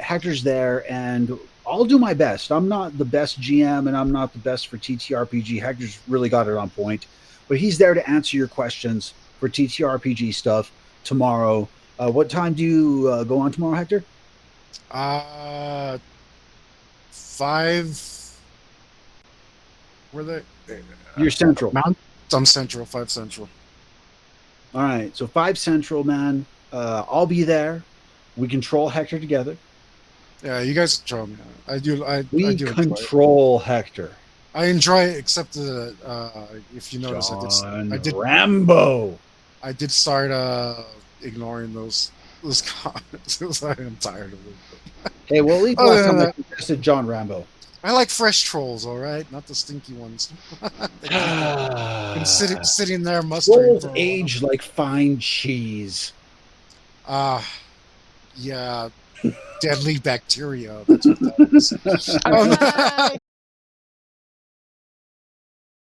Hector's there, and I'll do my best. I'm not the best GM, and I'm not the best for TTRPG. Hector's really got it on point, but he's there to answer your questions for TTRPG stuff tomorrow. What time do you go on tomorrow, Hector? 5. Where they? You're Central. I'm Central. 5 Central. All right, so 5 Central, man. I'll be there. We control Hector together. Yeah, you guys control me. I do. We I do control Hector. I enjoy it, except if you notice, I did Rambo. I did start ignoring those comments because I am tired of them. Hey, well, at least last time I suggested John Rambo. I like fresh trolls, all right, not the stinky ones. Been sitting there mustering. Trolls age like fine cheese. Yeah, deadly bacteria. That's what that is.